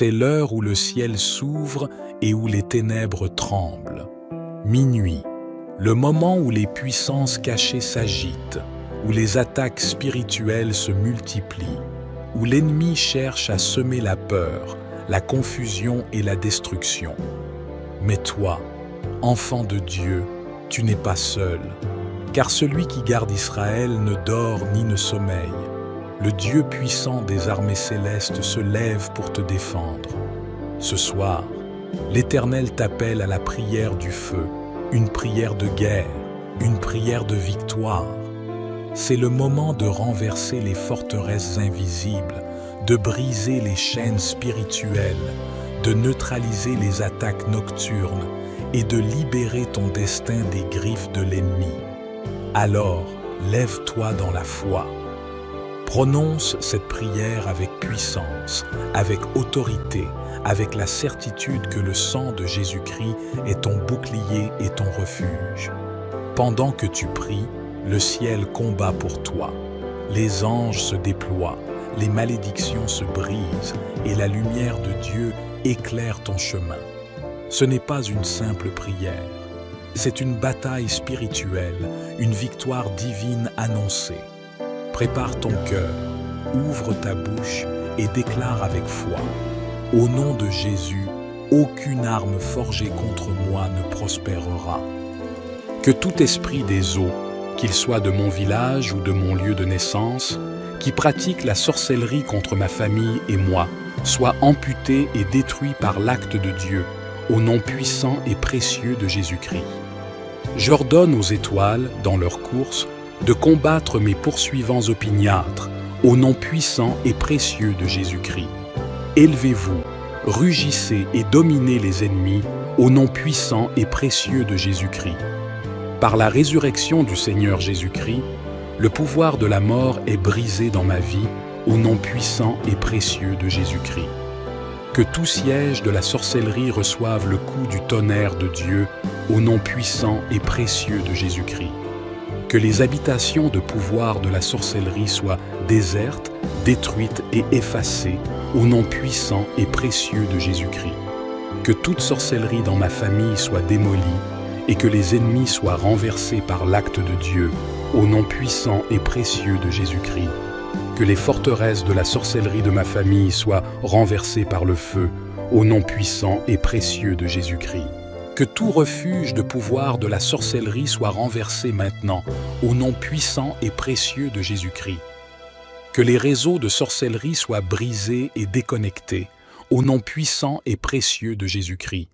C'est l'heure où le ciel s'ouvre et où les ténèbres tremblent. Minuit, le moment où les puissances cachées s'agitent, où les attaques spirituelles se multiplient, où l'ennemi cherche à semer la peur, la confusion et la destruction. Mais toi, enfant de Dieu, tu n'es pas seul, car celui qui garde Israël ne dort ni ne sommeille. Le Dieu puissant des armées célestes se lève pour te défendre. Ce soir, l'Éternel t'appelle à la prière du feu, une prière de guerre, une prière de victoire. C'est le moment de renverser les forteresses invisibles, de briser les chaînes spirituelles, de neutraliser les attaques nocturnes et de libérer ton destin des griffes de l'ennemi. Alors, lève-toi dans la foi. Prononce cette prière avec puissance, avec autorité, avec la certitude que le sang de Jésus-Christ est ton bouclier et ton refuge. Pendant que tu pries, le ciel combat pour toi. Les anges se déploient, les malédictions se brisent et la lumière de Dieu éclaire ton chemin. Ce n'est pas une simple prière, c'est une bataille spirituelle, une victoire divine annoncée. Prépare ton cœur, ouvre ta bouche et déclare avec foi. Au nom de Jésus, aucune arme forgée contre moi ne prospérera. Que tout esprit des eaux, qu'il soit de mon village ou de mon lieu de naissance, qui pratique la sorcellerie contre ma famille et moi, soit amputé et détruit par l'acte de Dieu, au nom puissant et précieux de Jésus-Christ. J'ordonne aux étoiles, dans leur course, de combattre mes poursuivants opiniâtres, au nom puissant et précieux de Jésus-Christ. Élevez-vous, rugissez et dominez les ennemis, au nom puissant et précieux de Jésus-Christ. Par la résurrection du Seigneur Jésus-Christ, le pouvoir de la mort est brisé dans ma vie, au nom puissant et précieux de Jésus-Christ. Que tout siège de la sorcellerie reçoive le coup du tonnerre de Dieu, au nom puissant et précieux de Jésus-Christ. Que les habitations de pouvoir de la sorcellerie soient désertes, détruites et effacées, au nom puissant et précieux de Jésus-Christ. Que toute sorcellerie dans ma famille soit démolie et que les ennemis soient renversés par l'acte de Dieu, au nom puissant et précieux de Jésus-Christ. Que les forteresses de la sorcellerie de ma famille soient renversées par le feu, au nom puissant et précieux de Jésus-Christ. Que tout refuge de pouvoir de la sorcellerie soit renversé maintenant, au nom puissant et précieux de Jésus-Christ. Que les réseaux de sorcellerie soient brisés et déconnectés, au nom puissant et précieux de Jésus-Christ.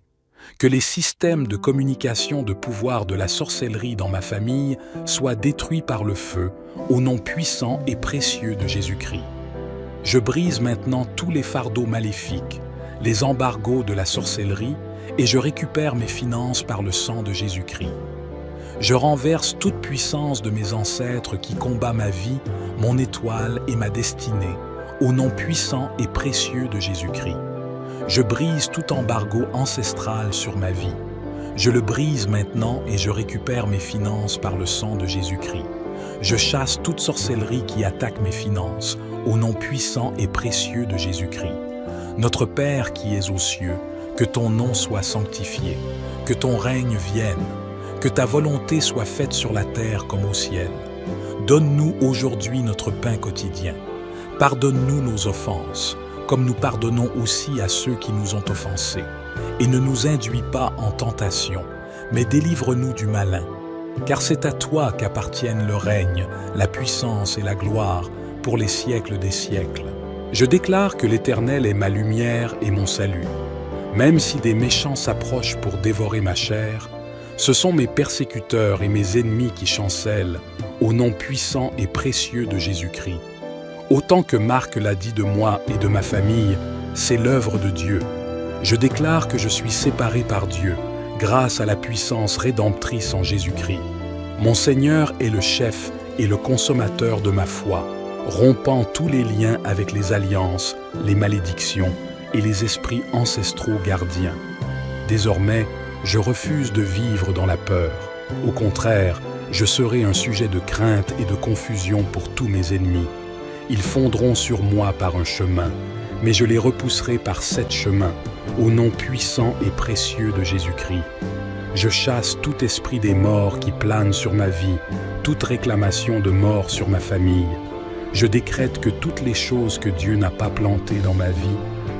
Que les systèmes de communication de pouvoir de la sorcellerie dans ma famille soient détruits par le feu, au nom puissant et précieux de Jésus-Christ. Je brise maintenant tous les fardeaux maléfiques, les embargos de la sorcellerie, et je récupère mes finances par le sang de Jésus-Christ. Je renverse toute puissance de mes ancêtres qui combat ma vie, mon étoile et ma destinée, au nom puissant et précieux de Jésus-Christ. Je brise tout embargo ancestral sur ma vie. Je le brise maintenant et je récupère mes finances par le sang de Jésus-Christ. Je chasse toute sorcellerie qui attaque mes finances, au nom puissant et précieux de Jésus-Christ. Notre Père qui es aux cieux, que ton nom soit sanctifié, que ton règne vienne, que ta volonté soit faite sur la terre comme au ciel. Donne-nous aujourd'hui notre pain quotidien. Pardonne-nous nos offenses, comme nous pardonnons aussi à ceux qui nous ont offensés. Et ne nous induis pas en tentation, mais délivre-nous du malin. Car c'est à toi qu'appartiennent le règne, la puissance et la gloire pour les siècles des siècles. Je déclare que l'Éternel est ma lumière et mon salut. Même si des méchants s'approchent pour dévorer ma chair, ce sont mes persécuteurs et mes ennemis qui chancellent, au nom puissant et précieux de Jésus-Christ. Autant que Marc l'a dit de moi et de ma famille, c'est l'œuvre de Dieu. Je déclare que je suis séparé par Dieu, grâce à la puissance rédemptrice en Jésus-Christ. Mon Seigneur est le chef et le consommateur de ma foi, rompant tous les liens avec les alliances, les malédictions et les esprits ancestraux gardiens. Désormais, je refuse de vivre dans la peur. Au contraire, je serai un sujet de crainte et de confusion pour tous mes ennemis. Ils fondront sur moi par un chemin, mais je les repousserai par 7 chemins, au nom puissant et précieux de Jésus-Christ. Je chasse tout esprit des morts qui plane sur ma vie, toute réclamation de mort sur ma famille. Je décrète que toutes les choses que Dieu n'a pas plantées dans ma vie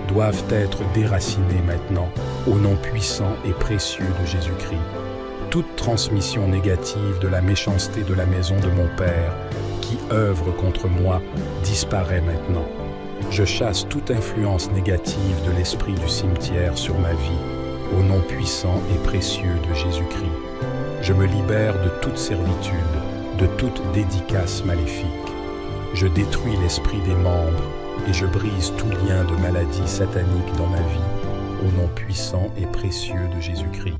doivent être déracinées maintenant, au nom puissant et précieux de Jésus-Christ. Toute transmission négative de la méchanceté de la maison de mon Père, qui œuvre contre moi, disparaît maintenant. Je chasse toute influence négative de l'esprit du cimetière sur ma vie, au nom puissant et précieux de Jésus-Christ. Je me libère de toute servitude, de toute dédicace maléfique. Je détruis l'esprit des membres et je brise tout lien de maladie satanique dans ma vie, au nom puissant et précieux de Jésus-Christ.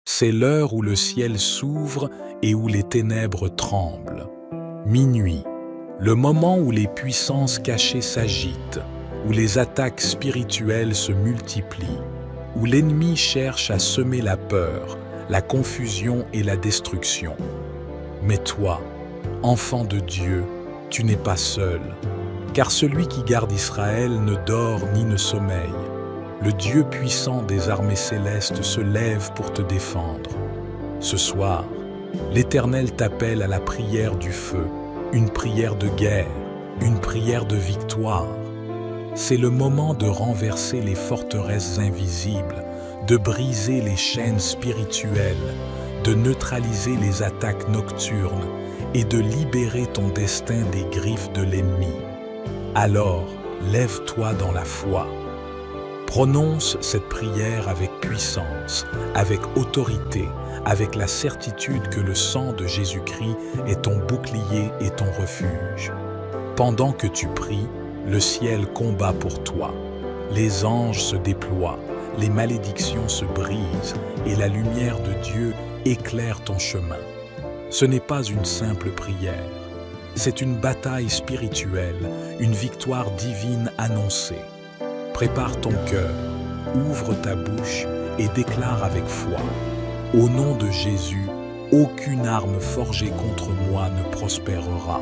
C'est l'heure où le ciel s'ouvre et où les ténèbres tremblent. Minuit, le moment où les puissances cachées s'agitent, où les attaques spirituelles se multiplient, où l'ennemi cherche à semer la peur, la confusion et la destruction. Mais toi, enfant de Dieu, tu n'es pas seul, car celui qui garde Israël ne dort ni ne sommeille. Le Dieu puissant des armées célestes se lève pour te défendre. Ce soir, l'Éternel t'appelle à la prière du feu, une prière de guerre, une prière de victoire. C'est le moment de renverser les forteresses invisibles, de briser les chaînes spirituelles, de neutraliser les attaques nocturnes et de libérer ton destin des griffes de l'ennemi. Alors, lève-toi dans la foi. Prononce cette prière avec puissance, avec autorité, avec la certitude que le sang de Jésus-Christ est ton bouclier et ton refuge. Pendant que tu pries, le ciel combat pour toi. Les anges se déploient, les malédictions se brisent et la lumière de Dieu éclaire ton chemin. Ce n'est pas une simple prière, c'est une bataille spirituelle, une victoire divine annoncée. Prépare ton cœur, ouvre ta bouche et déclare avec foi. Au nom de Jésus, aucune arme forgée contre moi ne prospérera.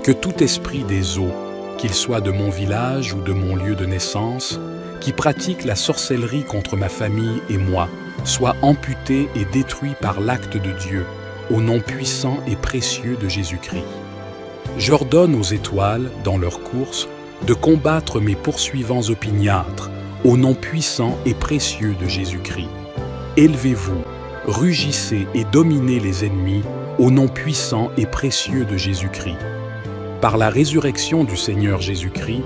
Que tout esprit des eaux, qu'il soit de mon village ou de mon lieu de naissance, qui pratique la sorcellerie contre ma famille et moi, soit amputé et détruit par l'acte de Dieu, au nom puissant et précieux de Jésus-Christ. J'ordonne aux étoiles, dans leur course, de combattre mes poursuivants opiniâtres, au nom puissant et précieux de Jésus-Christ. Élevez-vous, rugissez et dominez les ennemis, au nom puissant et précieux de Jésus-Christ. Par la résurrection du Seigneur Jésus-Christ,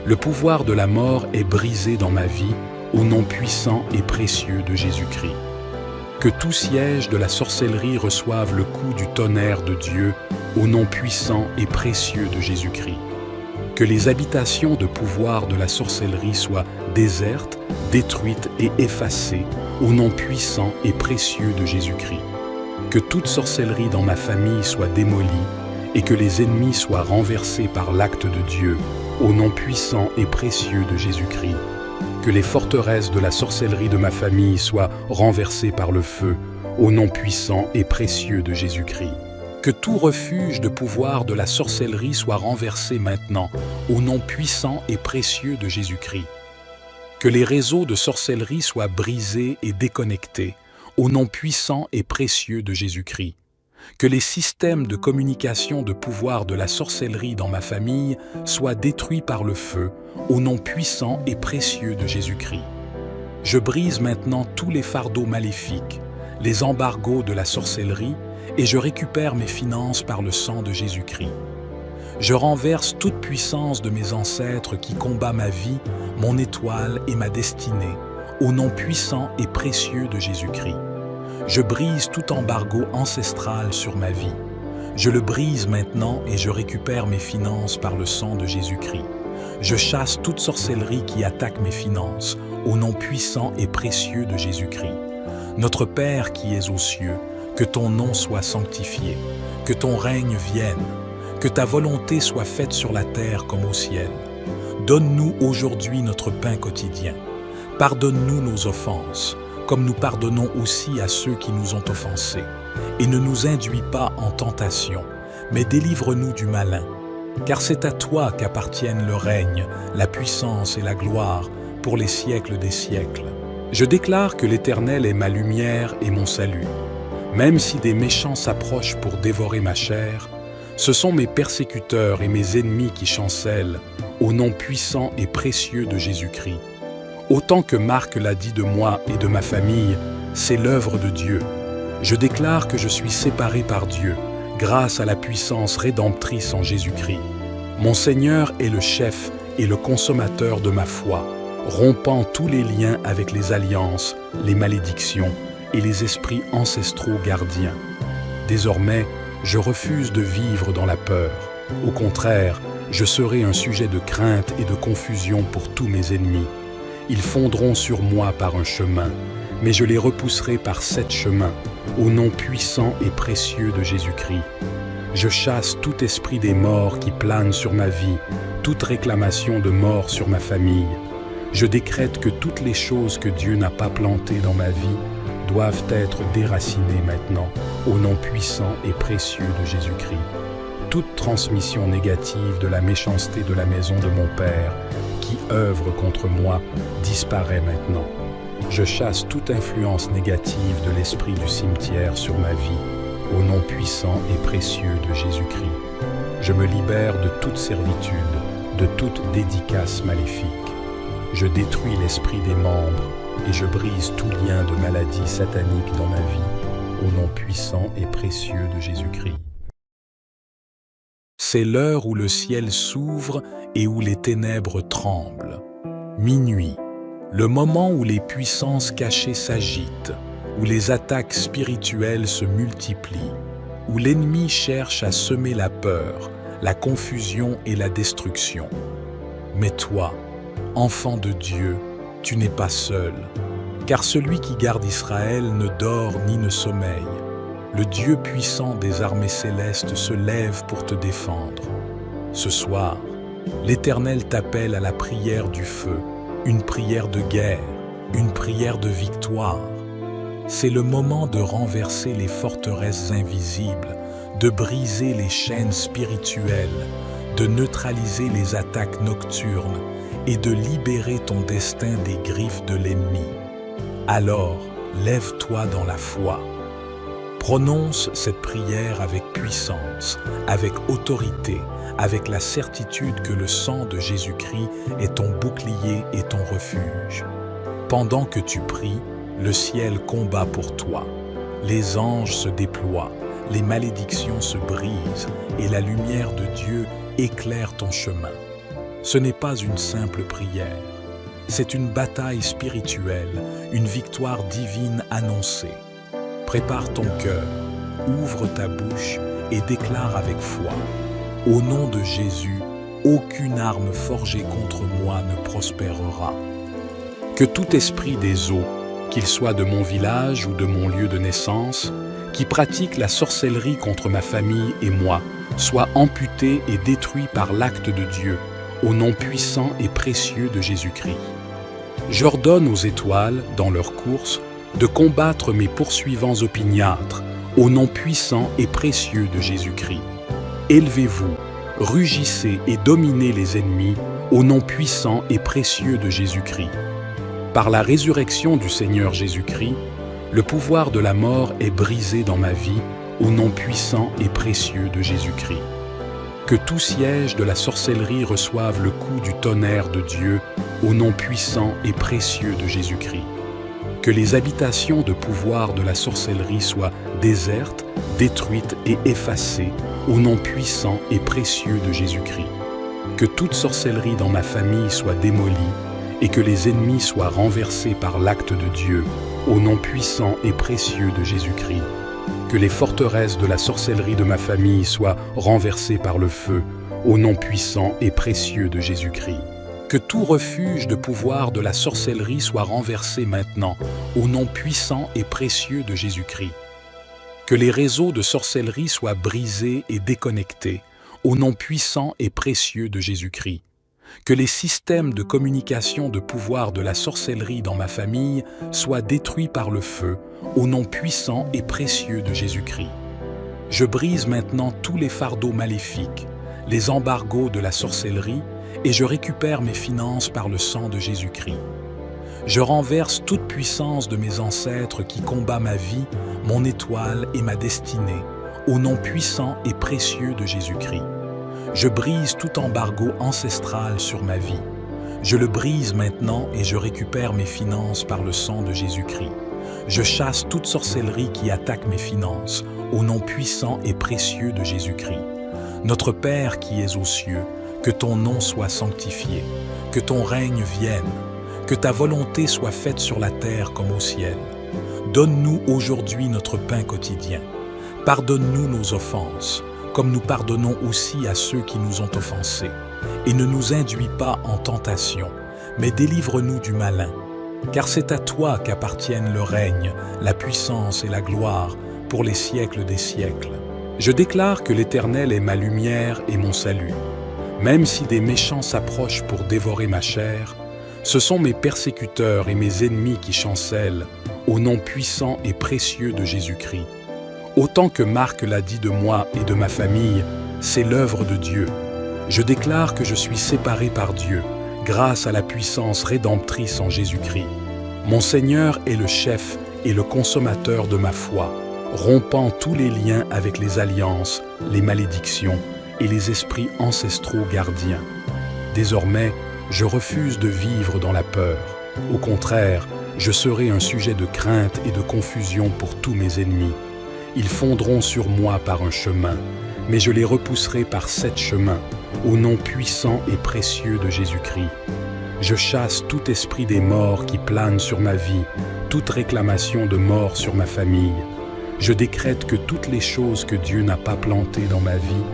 le pouvoir de la mort est brisé dans ma vie, au nom puissant et précieux de Jésus-Christ. Que tout siège de la sorcellerie reçoive le coup du tonnerre de Dieu, au nom puissant et précieux de Jésus-Christ. Que les habitations de pouvoir de la sorcellerie soient désertes, détruites et effacées, au nom puissant et précieux de Jésus-Christ. Que toute sorcellerie dans ma famille soit démolie et que les ennemis soient renversés par l'acte de Dieu, au nom puissant et précieux de Jésus-Christ. Que les forteresses de la sorcellerie de ma famille soient renversées par le feu, au nom puissant et précieux de Jésus-Christ. Que tout refuge de pouvoir de la sorcellerie soit renversé maintenant, au nom puissant et précieux de Jésus-Christ. Que les réseaux de sorcellerie soient brisés et déconnectés, au nom puissant et précieux de Jésus-Christ. Que les systèmes de communication de pouvoir de la sorcellerie dans ma famille soient détruits par le feu, au nom puissant et précieux de Jésus-Christ. Je brise maintenant tous les fardeaux maléfiques, les embargos de la sorcellerie, et je récupère mes finances par le sang de Jésus-Christ. Je renverse toute puissance de mes ancêtres qui combat ma vie, mon étoile et ma destinée, au nom puissant et précieux de Jésus-Christ. Je brise tout embargo ancestral sur ma vie. Je le brise maintenant et je récupère mes finances par le sang de Jésus-Christ. Je chasse toute sorcellerie qui attaque mes finances, au nom puissant et précieux de Jésus-Christ. Notre Père qui es aux cieux, que ton nom soit sanctifié, que ton règne vienne, que ta volonté soit faite sur la terre comme au ciel. Donne-nous aujourd'hui notre pain quotidien. Pardonne-nous nos offenses, comme nous pardonnons aussi à ceux qui nous ont offensés. Et ne nous induis pas en tentation, mais délivre-nous du malin. car c'est à toi qu'appartiennent le règne, la puissance et la gloire pour les siècles des siècles. Je déclare que l'Éternel est ma lumière et mon salut. Même si des méchants s'approchent pour dévorer ma chair, ce sont mes persécuteurs et mes ennemis qui chancellent au nom puissant et précieux de Jésus-Christ. Autant que Marc l'a dit de moi et de ma famille, c'est l'œuvre de Dieu. Je déclare que je suis séparé par Dieu, grâce à la puissance rédemptrice en Jésus-Christ. Mon Seigneur est le chef et le consommateur de ma foi, rompant tous les liens avec les alliances, les malédictions et les esprits ancestraux gardiens. Désormais, je refuse de vivre dans la peur. Au contraire, je serai un sujet de crainte et de confusion pour tous mes ennemis. Ils fondront sur moi par un chemin, mais je les repousserai par 7 chemins, au nom puissant et précieux de Jésus-Christ. Je chasse tout esprit des morts qui plane sur ma vie, toute réclamation de mort sur ma famille. Je décrète que toutes les choses que Dieu n'a pas plantées dans ma vie doivent être déracinées maintenant, au nom puissant et précieux de Jésus-Christ. Toute transmission négative de la méchanceté de la maison de mon Père, qui œuvre contre moi, disparaît maintenant. Je chasse toute influence négative de l'esprit du cimetière sur ma vie, au nom puissant et précieux de Jésus-Christ. Je me libère de toute servitude, de toute dédicace maléfique. Je détruis l'esprit des membres et je brise tout lien de maladie satanique dans ma vie, au nom puissant et précieux de Jésus-Christ. C'est l'heure où le ciel s'ouvre et où les ténèbres tremblent. Minuit, le moment où les puissances cachées s'agitent, où les attaques spirituelles se multiplient, où l'ennemi cherche à semer la peur, la confusion et la destruction. Mais toi, enfant de Dieu, tu n'es pas seul, car celui qui garde Israël ne dort ni ne sommeille. Le Dieu puissant des armées célestes se lève pour te défendre. Ce soir, l'Éternel t'appelle à la prière du feu, une prière de guerre, une prière de victoire. C'est le moment de renverser les forteresses invisibles, de briser les chaînes spirituelles, de neutraliser les attaques nocturnes et de libérer ton destin des griffes de l'ennemi. Alors, lève-toi dans la foi. Prononce cette prière avec puissance, avec autorité, avec la certitude que le sang de Jésus-Christ est ton bouclier et ton refuge. Pendant que tu pries, le ciel combat pour toi. Les anges se déploient, les malédictions se brisent et la lumière de Dieu éclaire ton chemin. Ce n'est pas une simple prière, c'est une bataille spirituelle, une victoire divine annoncée. Prépare ton cœur, ouvre ta bouche et déclare avec foi. Au nom de Jésus, aucune arme forgée contre moi ne prospérera. Que tout esprit des eaux, qu'il soit de mon village ou de mon lieu de naissance, qui pratique la sorcellerie contre ma famille et moi, soit amputé et détruit par l'acte de Dieu, au nom puissant et précieux de Jésus-Christ. J'ordonne aux étoiles, dans leur course, de combattre mes poursuivants opiniâtres, au nom puissant et précieux de Jésus-Christ. Élevez-vous, rugissez et dominez les ennemis, au nom puissant et précieux de Jésus-Christ. Par la résurrection du Seigneur Jésus-Christ, le pouvoir de la mort est brisé dans ma vie, au nom puissant et précieux de Jésus-Christ. Que tout siège de la sorcellerie reçoive le coup du tonnerre de Dieu, au nom puissant et précieux de Jésus-Christ. Que les habitations de pouvoir de la sorcellerie soient désertes, détruites et effacées, au nom puissant et précieux de Jésus-Christ. Que toute sorcellerie dans ma famille soit démolie et que les ennemis soient renversés par l'acte de Dieu, au nom puissant et précieux de Jésus-Christ. Que les forteresses de la sorcellerie de ma famille soient renversées par le feu, au nom puissant et précieux de Jésus-Christ. Que tout refuge de pouvoir de la sorcellerie soit renversé maintenant, au nom puissant et précieux de Jésus-Christ. Que les réseaux de sorcellerie soient brisés et déconnectés, au nom puissant et précieux de Jésus-Christ. Que les systèmes de communication de pouvoir de la sorcellerie dans ma famille soient détruits par le feu, au nom puissant et précieux de Jésus-Christ. Je brise maintenant tous les fardeaux maléfiques, les embargos de la sorcellerie et je récupère mes finances par le sang de Jésus-Christ. Je renverse toute puissance de mes ancêtres qui combat ma vie, mon étoile et ma destinée, au nom puissant et précieux de Jésus-Christ. Je brise tout embargo ancestral sur ma vie. Je le brise maintenant et je récupère mes finances par le sang de Jésus-Christ. Je chasse toute sorcellerie qui attaque mes finances, au nom puissant et précieux de Jésus-Christ. Notre Père qui es aux cieux, que ton nom soit sanctifié, que ton règne vienne, que ta volonté soit faite sur la terre comme au ciel. Donne-nous aujourd'hui notre pain quotidien. Pardonne-nous nos offenses, comme nous pardonnons aussi à ceux qui nous ont offensés. Et ne nous induis pas en tentation, mais délivre-nous du malin. Car c'est à toi qu'appartiennent le règne, la puissance et la gloire pour les siècles des siècles. Je déclare que l'Éternel est ma lumière et mon salut. Même si des méchants s'approchent pour dévorer ma chair, ce sont mes persécuteurs et mes ennemis qui chancellent, au nom puissant et précieux de Jésus-Christ. Autant que Marc l'a dit de moi et de ma famille, c'est l'œuvre de Dieu. Je déclare que je suis séparé par Dieu, grâce à la puissance rédemptrice en Jésus-Christ. Mon Seigneur est le chef et le consommateur de ma foi, rompant tous les liens avec les alliances, les malédictions et les esprits ancestraux gardiens. Désormais, je refuse de vivre dans la peur. Au contraire, je serai un sujet de crainte et de confusion pour tous mes ennemis. Ils fondront sur moi par un chemin, mais je les repousserai par 7 chemins, au nom puissant et précieux de Jésus-Christ. Je chasse tout esprit des morts qui plane sur ma vie, toute réclamation de mort sur ma famille. Je décrète que toutes les choses que Dieu n'a pas plantées dans ma vie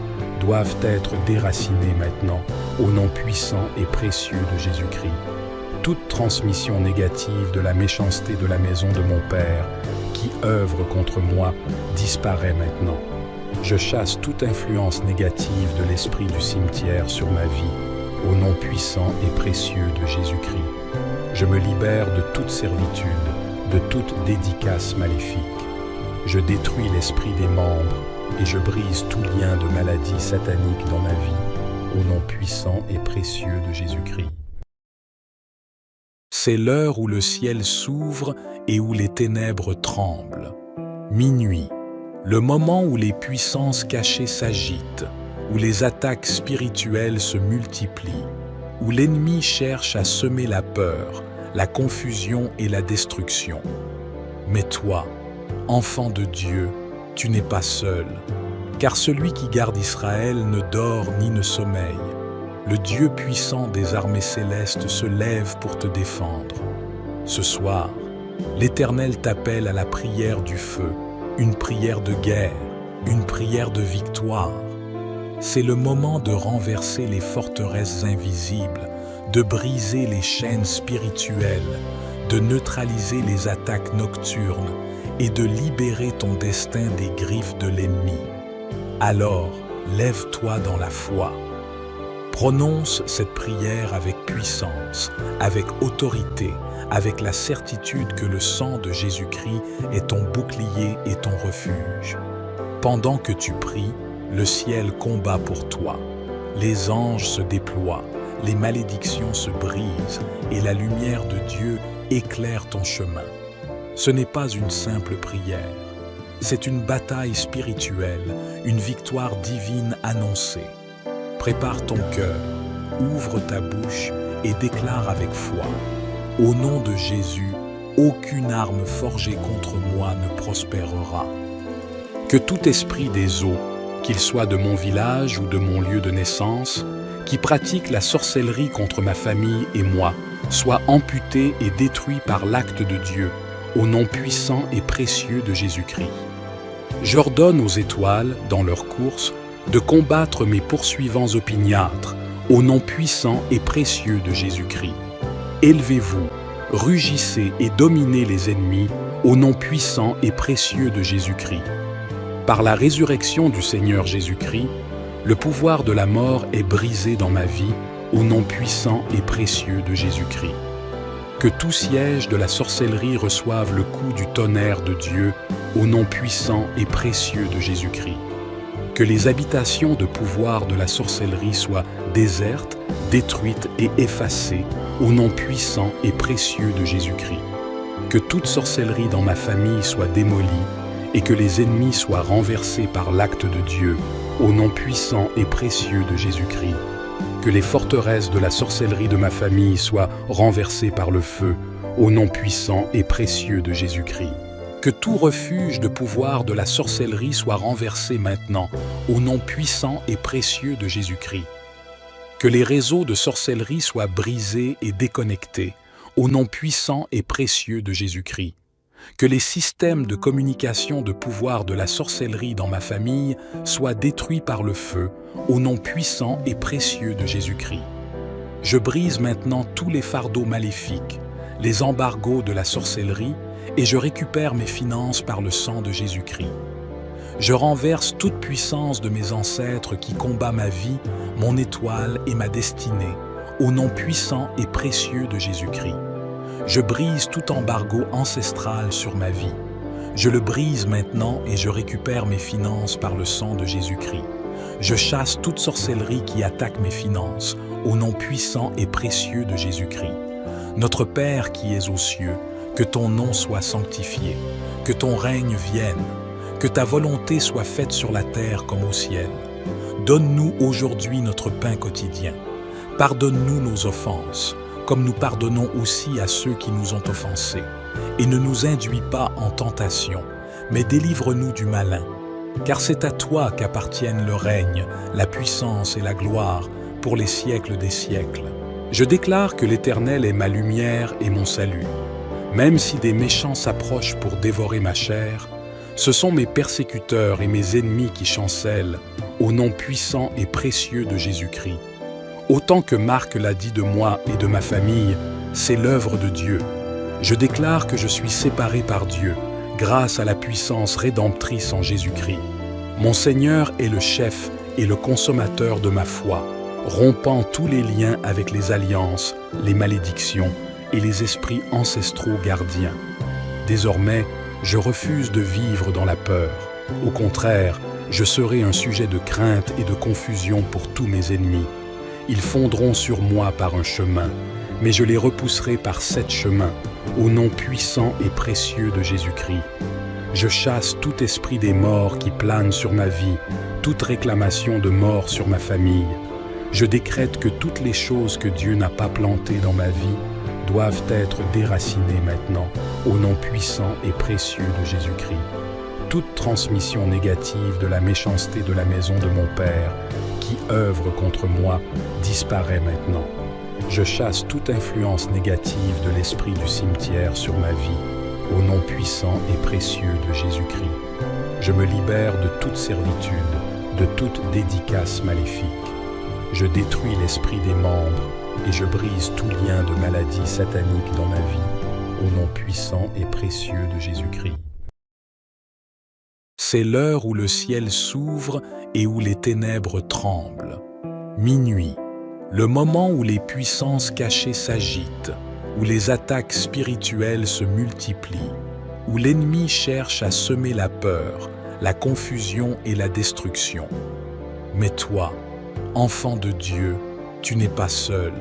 doivent être déracinées maintenant, au nom puissant et précieux de Jésus-Christ. Toute transmission négative de la méchanceté de la maison de mon Père, qui œuvre contre moi, disparaît maintenant. Je chasse toute influence négative de l'esprit du cimetière sur ma vie, au nom puissant et précieux de Jésus-Christ. Je me libère de toute servitude, de toute dédicace maléfique. Je détruis l'esprit des membres et je brise tout lien de maladie satanique dans ma vie, au nom puissant et précieux de Jésus-Christ. C'est l'heure où le ciel s'ouvre et où les ténèbres tremblent. Minuit, le moment où les puissances cachées s'agitent, où les attaques spirituelles se multiplient, où l'ennemi cherche à semer la peur, la confusion et la destruction. Mais toi, enfant de Dieu, tu n'es pas seul, car celui qui garde Israël ne dort ni ne sommeille. Le Dieu puissant des armées célestes se lève pour te défendre. Ce soir, l'Éternel t'appelle à la prière du feu, une prière de guerre, une prière de victoire. C'est le moment de renverser les forteresses invisibles, de briser les chaînes spirituelles, de neutraliser les attaques nocturnes et de libérer ton destin des griffes de l'ennemi. Alors, lève-toi dans la foi. Prononce cette prière avec puissance, avec autorité, avec la certitude que le sang de Jésus-Christ est ton bouclier et ton refuge. Pendant que tu pries, le ciel combat pour toi. Les anges se déploient, les malédictions se brisent et la lumière de Dieu éclaire ton chemin. Ce n'est pas une simple prière, c'est une bataille spirituelle, une victoire divine annoncée. Prépare ton cœur, ouvre ta bouche et déclare avec foi. Au nom de Jésus, aucune arme forgée contre moi ne prospérera. Que tout esprit des eaux, qu'il soit de mon village ou de mon lieu de naissance, qui pratique la sorcellerie contre ma famille et moi, soit amputé et détruit par l'acte de Dieu, au nom puissant et précieux de Jésus-Christ. J'ordonne aux étoiles, dans leur course, de combattre mes poursuivants opiniâtres, au nom puissant et précieux de Jésus-Christ. Élevez-vous, rugissez et dominez les ennemis, au nom puissant et précieux de Jésus-Christ. Par la résurrection du Seigneur Jésus-Christ, le pouvoir de la mort est brisé dans ma vie, au nom puissant et précieux de Jésus-Christ. Que tout siège de la sorcellerie reçoive le coup du tonnerre de Dieu, au nom puissant et précieux de Jésus-Christ. Que les habitations de pouvoir de la sorcellerie soient désertes, détruites et effacées au nom puissant et précieux de Jésus-Christ. Que toute sorcellerie dans ma famille soit démolie et que les ennemis soient renversés par l'acte de Dieu au nom puissant et précieux de Jésus-Christ. Que les forteresses de la sorcellerie de ma famille soient renversées par le feu au nom puissant et précieux de Jésus-Christ. Que tout refuge de pouvoir de la sorcellerie soit renversé maintenant, au nom puissant et précieux de Jésus-Christ. Que les réseaux de sorcellerie soient brisés et déconnectés, au nom puissant et précieux de Jésus-Christ. Que les systèmes de communication de pouvoir de la sorcellerie dans ma famille soient détruits par le feu, au nom puissant et précieux de Jésus-Christ. Je brise maintenant tous les fardeaux maléfiques, les embargos de la sorcellerie, et je récupère mes finances par le sang de Jésus-Christ. Je renverse toute puissance de mes ancêtres qui combat ma vie, mon étoile et ma destinée, au nom puissant et précieux de Jésus-Christ. Je brise tout embargo ancestral sur ma vie. Je le brise maintenant et je récupère mes finances par le sang de Jésus-Christ. Je chasse toute sorcellerie qui attaque mes finances, au nom puissant et précieux de Jésus-Christ. Notre Père qui es aux cieux, que ton nom soit sanctifié, que ton règne vienne, que ta volonté soit faite sur la terre comme au ciel. Donne-nous aujourd'hui notre pain quotidien. Pardonne-nous nos offenses, comme nous pardonnons aussi à ceux qui nous ont offensés. Et ne nous induis pas en tentation, mais délivre-nous du malin. Car c'est à toi qu'appartiennent le règne, la puissance et la gloire pour les siècles des siècles. Je déclare que l'Éternel est ma lumière et mon salut. Même si des méchants s'approchent pour dévorer ma chair, ce sont mes persécuteurs et mes ennemis qui chancellent, au nom puissant et précieux de Jésus-Christ. Autant que Marc l'a dit de moi et de ma famille, c'est l'œuvre de Dieu. Je déclare que je suis séparé par Dieu, grâce à la puissance rédemptrice en Jésus-Christ. Mon Seigneur est le chef et le consommateur de ma foi, rompant tous les liens avec les alliances, les malédictions et les esprits ancestraux gardiens. Désormais, je refuse de vivre dans la peur. Au contraire, je serai un sujet de crainte et de confusion pour tous mes ennemis. Ils fondront sur moi par un chemin, mais je les repousserai par 7 chemins, au nom puissant et précieux de Jésus-Christ. Je chasse tout esprit des morts qui plane sur ma vie, toute réclamation de mort sur ma famille. Je décrète que toutes les choses que Dieu n'a pas plantées dans ma vie doivent être déracinées maintenant, au nom puissant et précieux de Jésus-Christ. Toute transmission négative de la méchanceté de la maison de mon Père, qui œuvre contre moi, disparaît maintenant. Je chasse toute influence négative de l'esprit du cimetière sur ma vie, au nom puissant et précieux de Jésus-Christ. Je me libère de toute servitude, de toute dédicace maléfique. Je détruis l'esprit des membres et je brise tout lien de maladie satanique dans ma vie, au nom puissant et précieux de Jésus-Christ. C'est l'heure où le ciel s'ouvre et où les ténèbres tremblent. Minuit, le moment où les puissances cachées s'agitent, où les attaques spirituelles se multiplient, où l'ennemi cherche à semer la peur, la confusion et la destruction. Mais toi, enfant de Dieu, tu n'es pas seul,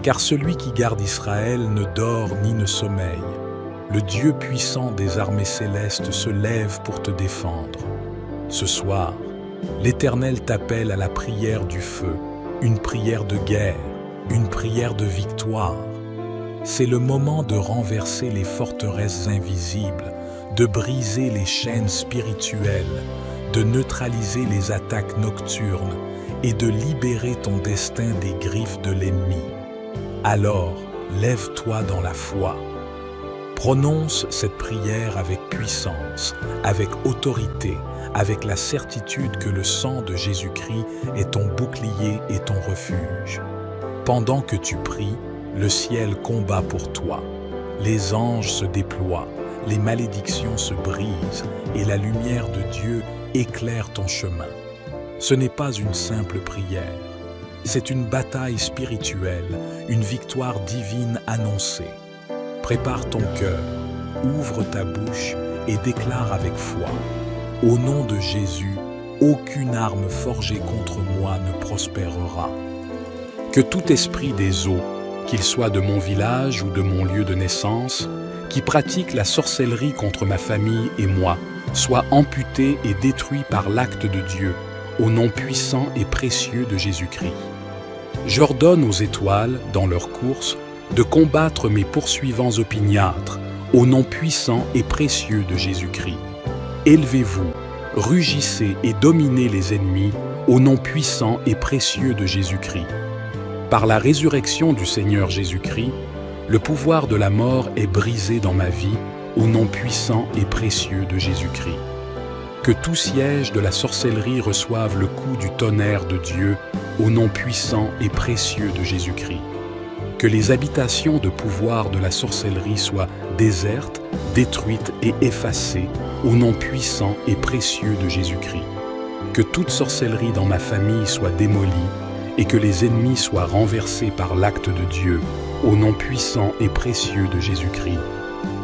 car celui qui garde Israël ne dort ni ne sommeille. Le Dieu puissant des armées célestes se lève pour te défendre. Ce soir, l'Éternel t'appelle à la prière du feu, une prière de guerre, une prière de victoire. C'est le moment de renverser les forteresses invisibles, de briser les chaînes spirituelles, de neutraliser les attaques nocturnes et de libérer ton destin des griffes de l'ennemi. Alors, lève-toi dans la foi. Prononce cette prière avec puissance, avec autorité, avec la certitude que le sang de Jésus-Christ est ton bouclier et ton refuge. Pendant que tu pries, le ciel combat pour toi. Les anges se déploient, les malédictions se brisent et la lumière de Dieu éclaire ton chemin. Ce n'est pas une simple prière, c'est une bataille spirituelle, une victoire divine annoncée. Prépare ton cœur, ouvre ta bouche et déclare avec foi. Au nom de Jésus, aucune arme forgée contre moi ne prospérera. Que tout esprit des eaux, qu'il soit de mon village ou de mon lieu de naissance, qui pratique la sorcellerie contre ma famille et moi, soit amputé et détruit par l'acte de Dieu, au nom puissant et précieux de Jésus-Christ. J'ordonne aux étoiles, dans leur course, de combattre mes poursuivants opiniâtres, au nom puissant et précieux de Jésus-Christ. Élevez-vous, rugissez et dominez les ennemis, au nom puissant et précieux de Jésus-Christ. Par la résurrection du Seigneur Jésus-Christ, le pouvoir de la mort est brisé dans ma vie, au nom puissant et précieux de Jésus-Christ. Que tout siège de la sorcellerie reçoive le coup du tonnerre de Dieu, au nom puissant et précieux de Jésus-Christ. Que les habitations de pouvoir de la sorcellerie soient désertes, détruites et effacées, au nom puissant et précieux de Jésus-Christ. Que toute sorcellerie dans ma famille soit démolie, et que les ennemis soient renversés par l'acte de Dieu, au nom puissant et précieux de Jésus-Christ.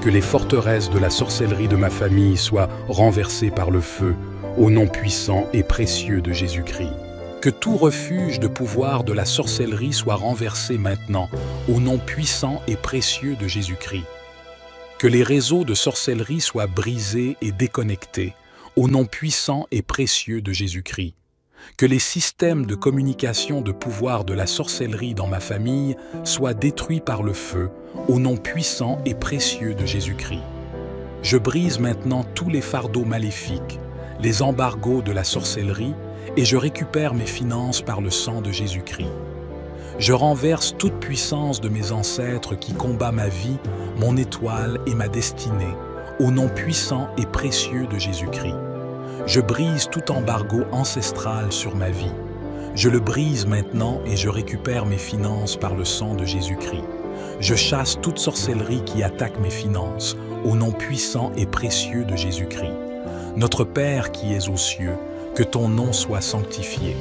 Que les forteresses de la sorcellerie de ma famille soient renversées par le feu, au nom puissant et précieux de Jésus-Christ. Que tout refuge de pouvoir de la sorcellerie soit renversé maintenant, au nom puissant et précieux de Jésus-Christ. Que les réseaux de sorcellerie soient brisés et déconnectés, au nom puissant et précieux de Jésus-Christ. Que les systèmes de communication de pouvoir de la sorcellerie dans ma famille soient détruits par le feu, au nom puissant et précieux de Jésus-Christ. Je brise maintenant tous les fardeaux maléfiques, les embargos de la sorcellerie, et je récupère mes finances par le sang de Jésus-Christ. Je renverse toute puissance de mes ancêtres qui combat ma vie, mon étoile et ma destinée, au nom puissant et précieux de Jésus-Christ. Je brise tout embargo ancestral sur ma vie. Je le brise maintenant et je récupère mes finances par le sang de Jésus-Christ. Je chasse toute sorcellerie qui attaque mes finances, au nom puissant et précieux de Jésus-Christ. Notre Père qui es aux cieux, que ton nom soit sanctifié,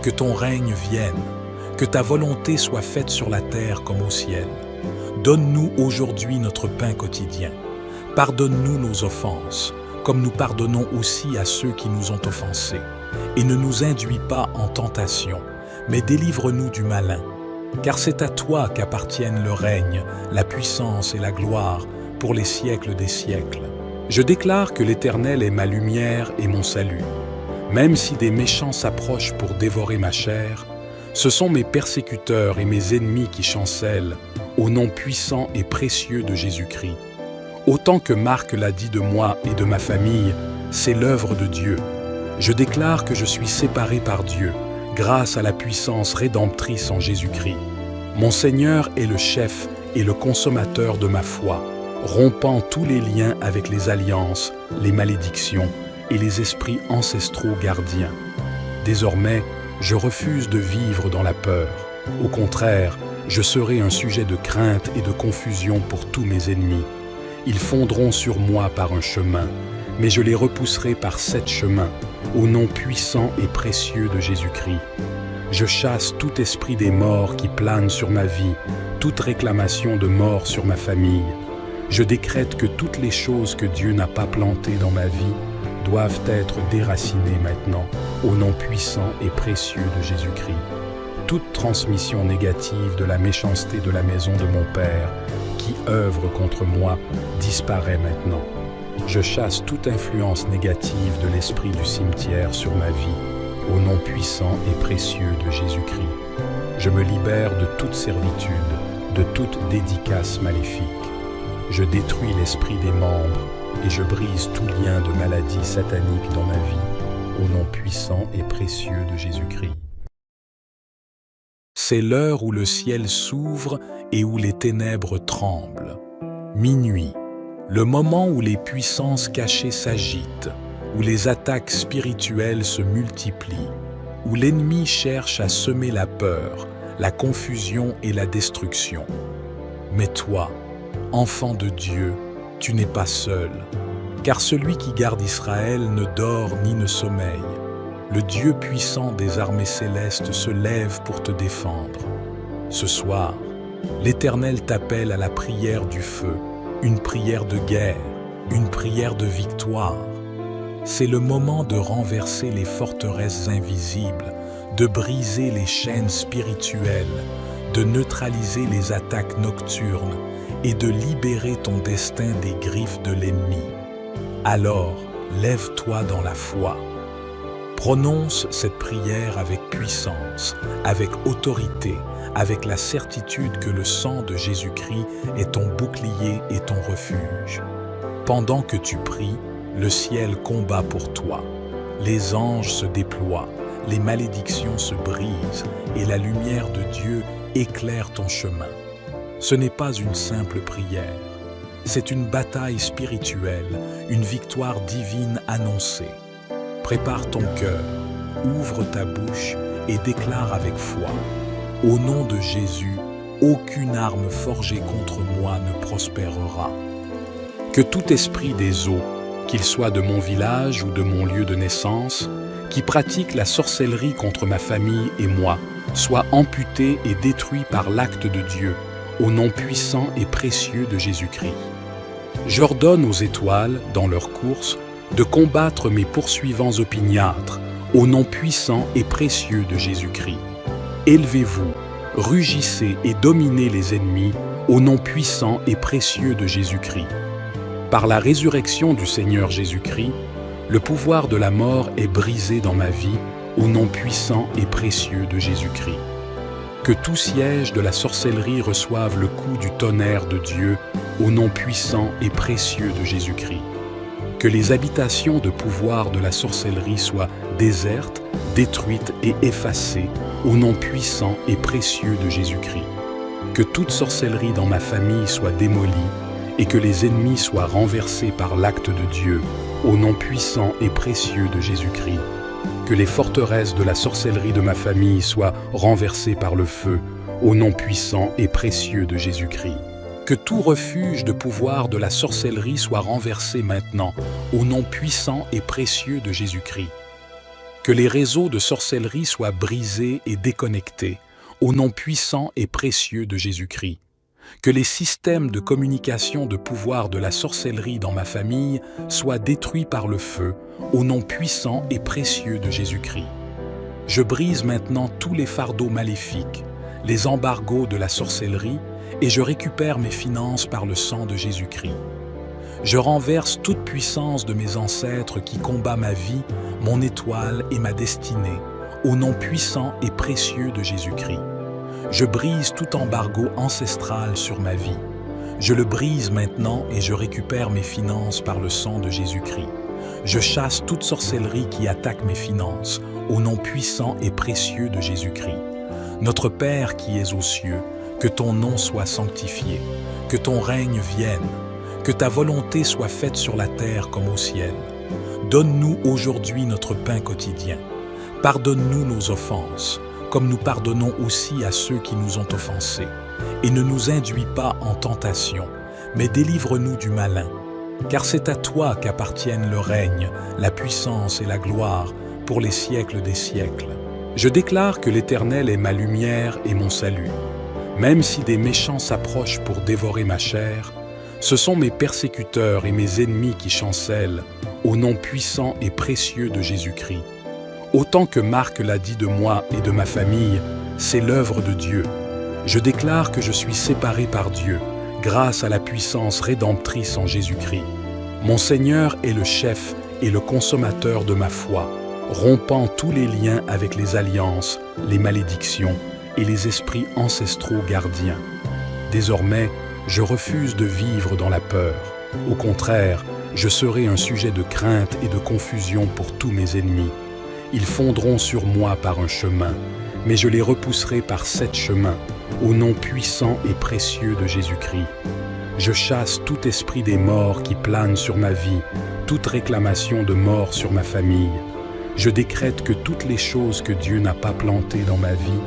que ton règne vienne, que ta volonté soit faite sur la terre comme au ciel. Donne-nous aujourd'hui notre pain quotidien. Pardonne-nous nos offenses, comme nous pardonnons aussi à ceux qui nous ont offensés. Et ne nous induis pas en tentation, mais délivre-nous du malin. Car c'est à toi qu'appartiennent le règne, la puissance et la gloire pour les siècles des siècles. Je déclare que l'Éternel est ma lumière et mon salut. Même si des méchants s'approchent pour dévorer ma chair, ce sont mes persécuteurs et mes ennemis qui chancellent, au nom puissant et précieux de Jésus-Christ. Autant que Marc l'a dit de moi et de ma famille, c'est l'œuvre de Dieu. Je déclare que je suis séparé par Dieu, grâce à la puissance rédemptrice en Jésus-Christ. Mon Seigneur est le chef et le consommateur de ma foi, rompant tous les liens avec les alliances, les malédictions et les esprits ancestraux gardiens. Désormais, je refuse de vivre dans la peur. Au contraire, je serai un sujet de crainte et de confusion pour tous mes ennemis. Ils fondront sur moi par un chemin, mais je les repousserai par 7 chemins, au nom puissant et précieux de Jésus-Christ. Je chasse tout esprit des morts qui plane sur ma vie, toute réclamation de mort sur ma famille. Je décrète que toutes les choses que Dieu n'a pas plantées dans ma vie doivent être déracinées maintenant, au nom puissant et précieux de Jésus-Christ. Toute transmission négative de la méchanceté de la maison de mon Père, qui œuvre contre moi, disparaît maintenant. Je chasse toute influence négative de l'esprit du cimetière sur ma vie, au nom puissant et précieux de Jésus-Christ. Je me libère de toute servitude, de toute dédicace maléfique. Je détruis l'esprit des membres et je brise tout lien de maladie satanique dans ma vie, au nom puissant et précieux de Jésus-Christ. C'est l'heure où le ciel s'ouvre et où les ténèbres tremblent. Minuit, le moment où les puissances cachées s'agitent, où les attaques spirituelles se multiplient, où l'ennemi cherche à semer la peur, la confusion et la destruction. Mais toi, enfant de Dieu, tu n'es pas seul, car celui qui garde Israël ne dort ni ne sommeille. Le Dieu puissant des armées célestes se lève pour te défendre. Ce soir, l'Éternel t'appelle à la prière du feu, une prière de guerre, une prière de victoire. C'est le moment de renverser les forteresses invisibles, de briser les chaînes spirituelles, de neutraliser les attaques nocturnes et de libérer ton destin des griffes de l'ennemi. Alors, lève-toi dans la foi. Prononce cette prière avec puissance, avec autorité, avec la certitude que le sang de Jésus-Christ est ton bouclier et ton refuge. Pendant que tu pries, le ciel combat pour toi. Les anges se déploient, les malédictions se brisent et la lumière de Dieu éclaire ton chemin. Ce n'est pas une simple prière, c'est une bataille spirituelle, une victoire divine annoncée. Prépare ton cœur, ouvre ta bouche et déclare avec foi. Au nom de Jésus, aucune arme forgée contre moi ne prospérera. Que tout esprit des eaux, qu'il soit de mon village ou de mon lieu de naissance, qui pratique la sorcellerie contre ma famille et moi, soit amputé et détruit par l'acte de Dieu, au nom puissant et précieux de Jésus-Christ. J'ordonne aux étoiles, dans leur course, de combattre mes poursuivants opiniâtres, au nom puissant et précieux de Jésus-Christ. Élevez-vous, rugissez et dominez les ennemis, au nom puissant et précieux de Jésus-Christ. Par la résurrection du Seigneur Jésus-Christ, le pouvoir de la mort est brisé dans ma vie, au nom puissant et précieux de Jésus-Christ. Que tout siège de la sorcellerie reçoive le coup du tonnerre de Dieu, au nom puissant et précieux de Jésus-Christ. Que les habitations de pouvoir de la sorcellerie soient désertes, détruites et effacées, au nom puissant et précieux de Jésus-Christ. Que toute sorcellerie dans ma famille soit démolie et que les ennemis soient renversés par l'acte de Dieu, au nom puissant et précieux de Jésus-Christ. Que les forteresses de la sorcellerie de ma famille soient renversées par le feu, au nom puissant et précieux de Jésus-Christ. Que tout refuge de pouvoir de la sorcellerie soit renversé maintenant, au nom puissant et précieux de Jésus-Christ. Que les réseaux de sorcellerie soient brisés et déconnectés, au nom puissant et précieux de Jésus-Christ. Que les systèmes de communication de pouvoir de la sorcellerie dans ma famille soient détruits par le feu, au nom puissant et précieux de Jésus-Christ. Je brise maintenant tous les fardeaux maléfiques, les embargos de la sorcellerie, et je récupère mes finances par le sang de Jésus-Christ. Je renverse toute puissance de mes ancêtres qui combat ma vie, mon étoile et ma destinée, au nom puissant et précieux de Jésus-Christ. Je brise tout embargo ancestral sur ma vie. Je le brise maintenant et je récupère mes finances par le sang de Jésus-Christ. Je chasse toute sorcellerie qui attaque mes finances, au nom puissant et précieux de Jésus-Christ. Notre Père qui es aux cieux, que ton nom soit sanctifié, que ton règne vienne, que ta volonté soit faite sur la terre comme au ciel. Donne-nous aujourd'hui notre pain quotidien. Pardonne-nous nos offenses, comme nous pardonnons aussi à ceux qui nous ont offensés. Et ne nous induis pas en tentation, mais délivre-nous du malin. Car c'est à toi qu'appartiennent le règne, la puissance et la gloire pour les siècles des siècles. Je déclare que l'Éternel est ma lumière et mon salut. Même si des méchants s'approchent pour dévorer ma chair, ce sont mes persécuteurs et mes ennemis qui chancellent, au nom puissant et précieux de Jésus-Christ. Autant que Marc l'a dit de moi et de ma famille, c'est l'œuvre de Dieu. Je déclare que je suis séparé par Dieu, grâce à la puissance rédemptrice en Jésus-Christ. Mon Seigneur est le chef et le consommateur de ma foi, rompant tous les liens avec les alliances, les malédictions et les esprits ancestraux gardiens. Désormais, je refuse de vivre dans la peur. Au contraire, je serai un sujet de crainte et de confusion pour tous mes ennemis. Ils fondront sur moi par un chemin, mais je les repousserai par 7 chemins, au nom puissant et précieux de Jésus-Christ. Je chasse tout esprit des morts qui plane sur ma vie, toute réclamation de mort sur ma famille. Je décrète que toutes les choses que Dieu n'a pas plantées dans ma vie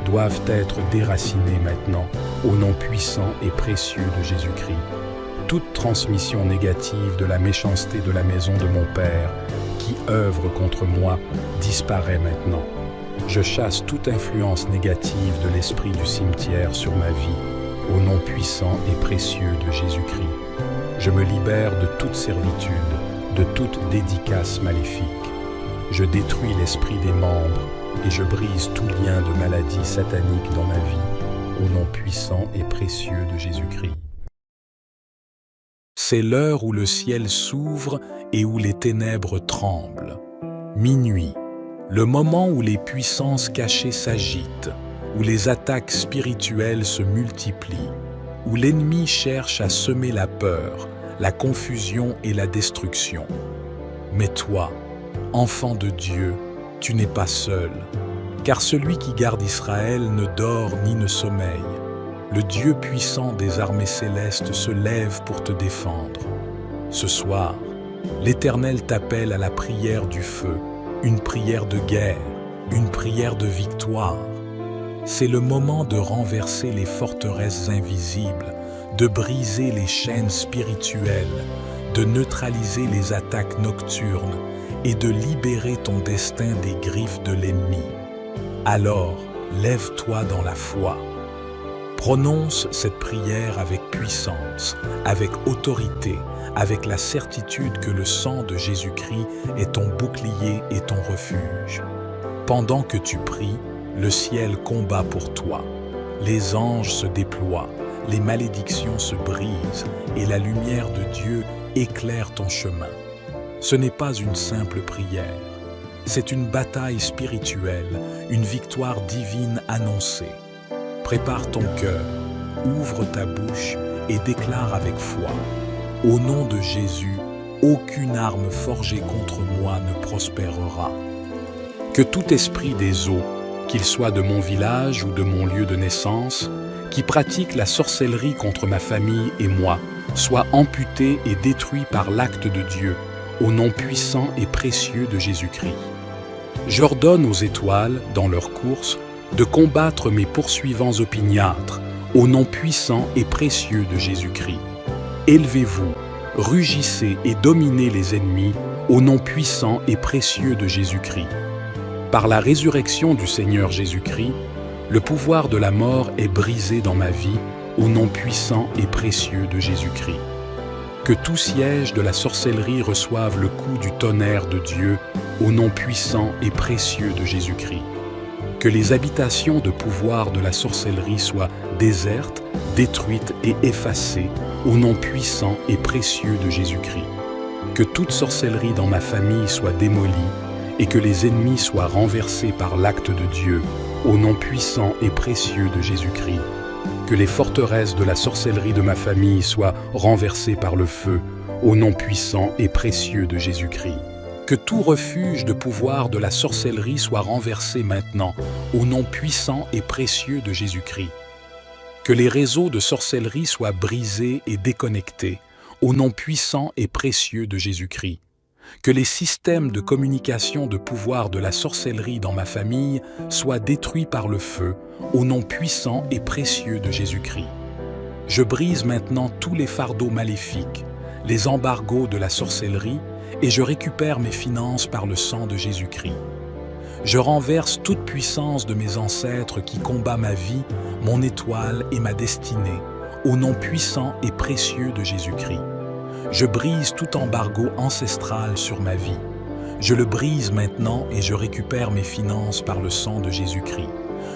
doivent être déracinées maintenant, au nom puissant et précieux de Jésus-Christ. Toute transmission négative de la méchanceté de la maison de mon Père, qui œuvre contre moi, disparaît maintenant. Je chasse toute influence négative de l'esprit du cimetière sur ma vie, au nom puissant et précieux de Jésus-Christ. Je me libère de toute servitude, de toute dédicace maléfique. Je détruis l'esprit des membres et je brise tout lien de maladie satanique dans ma vie, au nom puissant et précieux de Jésus-Christ. C'est l'heure où le ciel s'ouvre et où les ténèbres tremblent. Minuit, le moment où les puissances cachées s'agitent, où les attaques spirituelles se multiplient, où l'ennemi cherche à semer la peur, la confusion et la destruction. Mais toi, enfant de Dieu, tu n'es pas seul, car celui qui garde Israël ne dort ni ne sommeille. Le Dieu puissant des armées célestes se lève pour te défendre. Ce soir, l'Éternel t'appelle à la prière du feu, une prière de guerre, une prière de victoire. C'est le moment de renverser les forteresses invisibles, de briser les chaînes spirituelles, de neutraliser les attaques nocturnes et de libérer ton destin des griffes de l'ennemi. Alors, lève-toi dans la foi. Prononce cette prière avec puissance, avec autorité, avec la certitude que le sang de Jésus-Christ est ton bouclier et ton refuge. Pendant que tu pries, le ciel combat pour toi. Les anges se déploient, les malédictions se brisent et la lumière de Dieu éclaire ton chemin. Ce n'est pas une simple prière, c'est une bataille spirituelle, une victoire divine annoncée. Prépare ton cœur, ouvre ta bouche et déclare avec foi. Au nom de Jésus, aucune arme forgée contre moi ne prospérera. Que tout esprit des eaux, qu'il soit de mon village ou de mon lieu de naissance, qui pratique la sorcellerie contre ma famille et moi, soit amputé et détruit par l'acte de Dieu, au nom puissant et précieux de Jésus-Christ. J'ordonne aux étoiles, dans leur course, de combattre mes poursuivants opiniâtres, au nom puissant et précieux de Jésus-Christ. Élevez-vous, rugissez et dominez les ennemis, au nom puissant et précieux de Jésus-Christ. Par la résurrection du Seigneur Jésus-Christ, le pouvoir de la mort est brisé dans ma vie, au nom puissant et précieux de Jésus-Christ. Que tout siège de la sorcellerie reçoive le coup du tonnerre de Dieu, au nom puissant et précieux de Jésus-Christ. Que les habitations de pouvoir de la sorcellerie soient désertes, détruites et effacées, au nom puissant et précieux de Jésus-Christ. Que toute sorcellerie dans ma famille soit démolie, et que les ennemis soient renversés par l'acte de Dieu, au nom puissant et précieux de Jésus-Christ. Que les forteresses de la sorcellerie de ma famille soient renversées par le feu, au nom puissant et précieux de Jésus-Christ. Que tout refuge de pouvoir de la sorcellerie soit renversé maintenant, au nom puissant et précieux de Jésus-Christ. Que les réseaux de sorcellerie soient brisés et déconnectés, au nom puissant et précieux de Jésus-Christ. Que les systèmes de communication de pouvoir de la sorcellerie dans ma famille soient détruits par le feu, au nom puissant et précieux de Jésus-Christ. Je brise maintenant tous les fardeaux maléfiques, les embargos de la sorcellerie, et je récupère mes finances par le sang de Jésus-Christ. Je renverse toute puissance de mes ancêtres qui combat ma vie, mon étoile et ma destinée, au nom puissant et précieux de Jésus-Christ. Je brise tout embargo ancestral sur ma vie. Je le brise maintenant et je récupère mes finances par le sang de Jésus-Christ.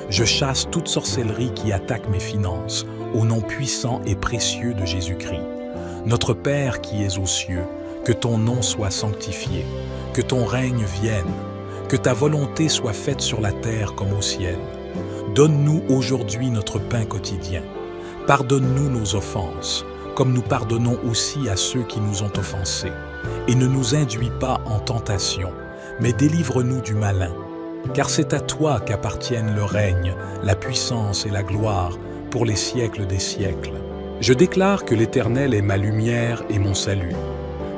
Je chasse toute sorcellerie qui attaque mes finances, au nom puissant et précieux de Jésus-Christ. Notre Père qui es aux cieux, que ton nom soit sanctifié, que ton règne vienne, que ta volonté soit faite sur la terre comme au ciel. Donne-nous aujourd'hui notre pain quotidien. Pardonne-nous nos offenses, comme nous pardonnons aussi à ceux qui nous ont offensés. Et ne nous induis pas en tentation, mais délivre-nous du malin. Car c'est à toi qu'appartiennent le règne, la puissance et la gloire pour les siècles des siècles. Je déclare que l'Éternel est ma lumière et mon salut.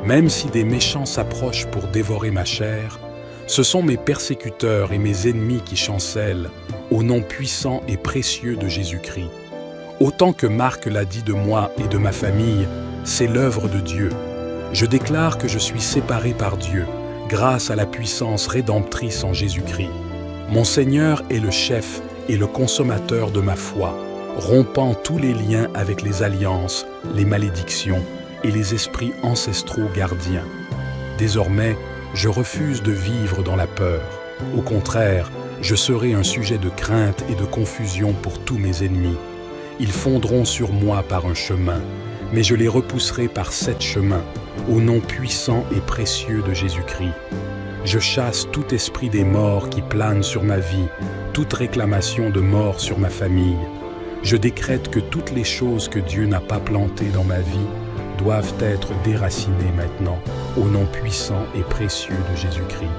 Même si des méchants s'approchent pour dévorer ma chair, ce sont mes persécuteurs et mes ennemis qui chancellent, au nom puissant et précieux de Jésus-Christ. Autant que Marc l'a dit de moi et de ma famille, c'est l'œuvre de Dieu. Je déclare que je suis séparé par Dieu, grâce à la puissance rédemptrice en Jésus-Christ. Mon Seigneur est le chef et le consommateur de ma foi, rompant tous les liens avec les alliances, les malédictions et les esprits ancestraux gardiens. Désormais, je refuse de vivre dans la peur. Au contraire, je serai un sujet de crainte et de confusion pour tous mes ennemis. Ils fondront sur moi par un chemin, mais je les repousserai par 7 chemins, au nom puissant et précieux de Jésus-Christ. Je chasse tout esprit des morts qui plane sur ma vie, toute réclamation de mort sur ma famille. Je décrète que toutes les choses que Dieu n'a pas plantées dans ma vie doivent être déracinées maintenant, au nom puissant et précieux de Jésus-Christ.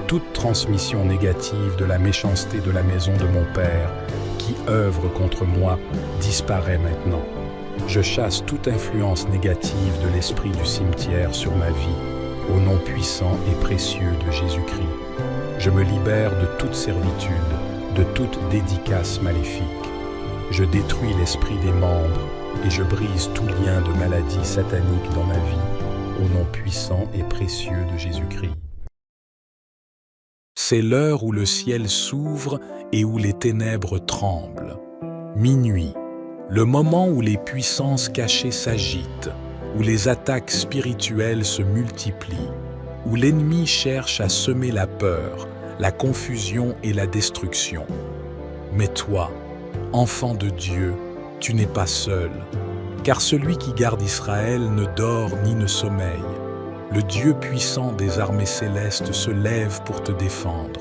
Toute transmission négative de la méchanceté de la maison de mon Père, qui œuvre contre moi, disparaît maintenant. Je chasse toute influence négative de l'esprit du cimetière sur ma vie, au nom puissant et précieux de Jésus-Christ. Je me libère de toute servitude, de toute dédicace maléfique. Je détruis l'esprit des membres et je brise tout lien de maladie satanique dans ma vie, au nom puissant et précieux de Jésus-Christ. C'est l'heure où le ciel s'ouvre et où les ténèbres tremblent. Minuit, le moment où les puissances cachées s'agitent, où les attaques spirituelles se multiplient, où l'ennemi cherche à semer la peur, la confusion et la destruction. Mais toi, enfant de Dieu, tu n'es pas seul, car celui qui garde Israël ne dort ni ne sommeille. Le Dieu puissant des armées célestes se lève pour te défendre.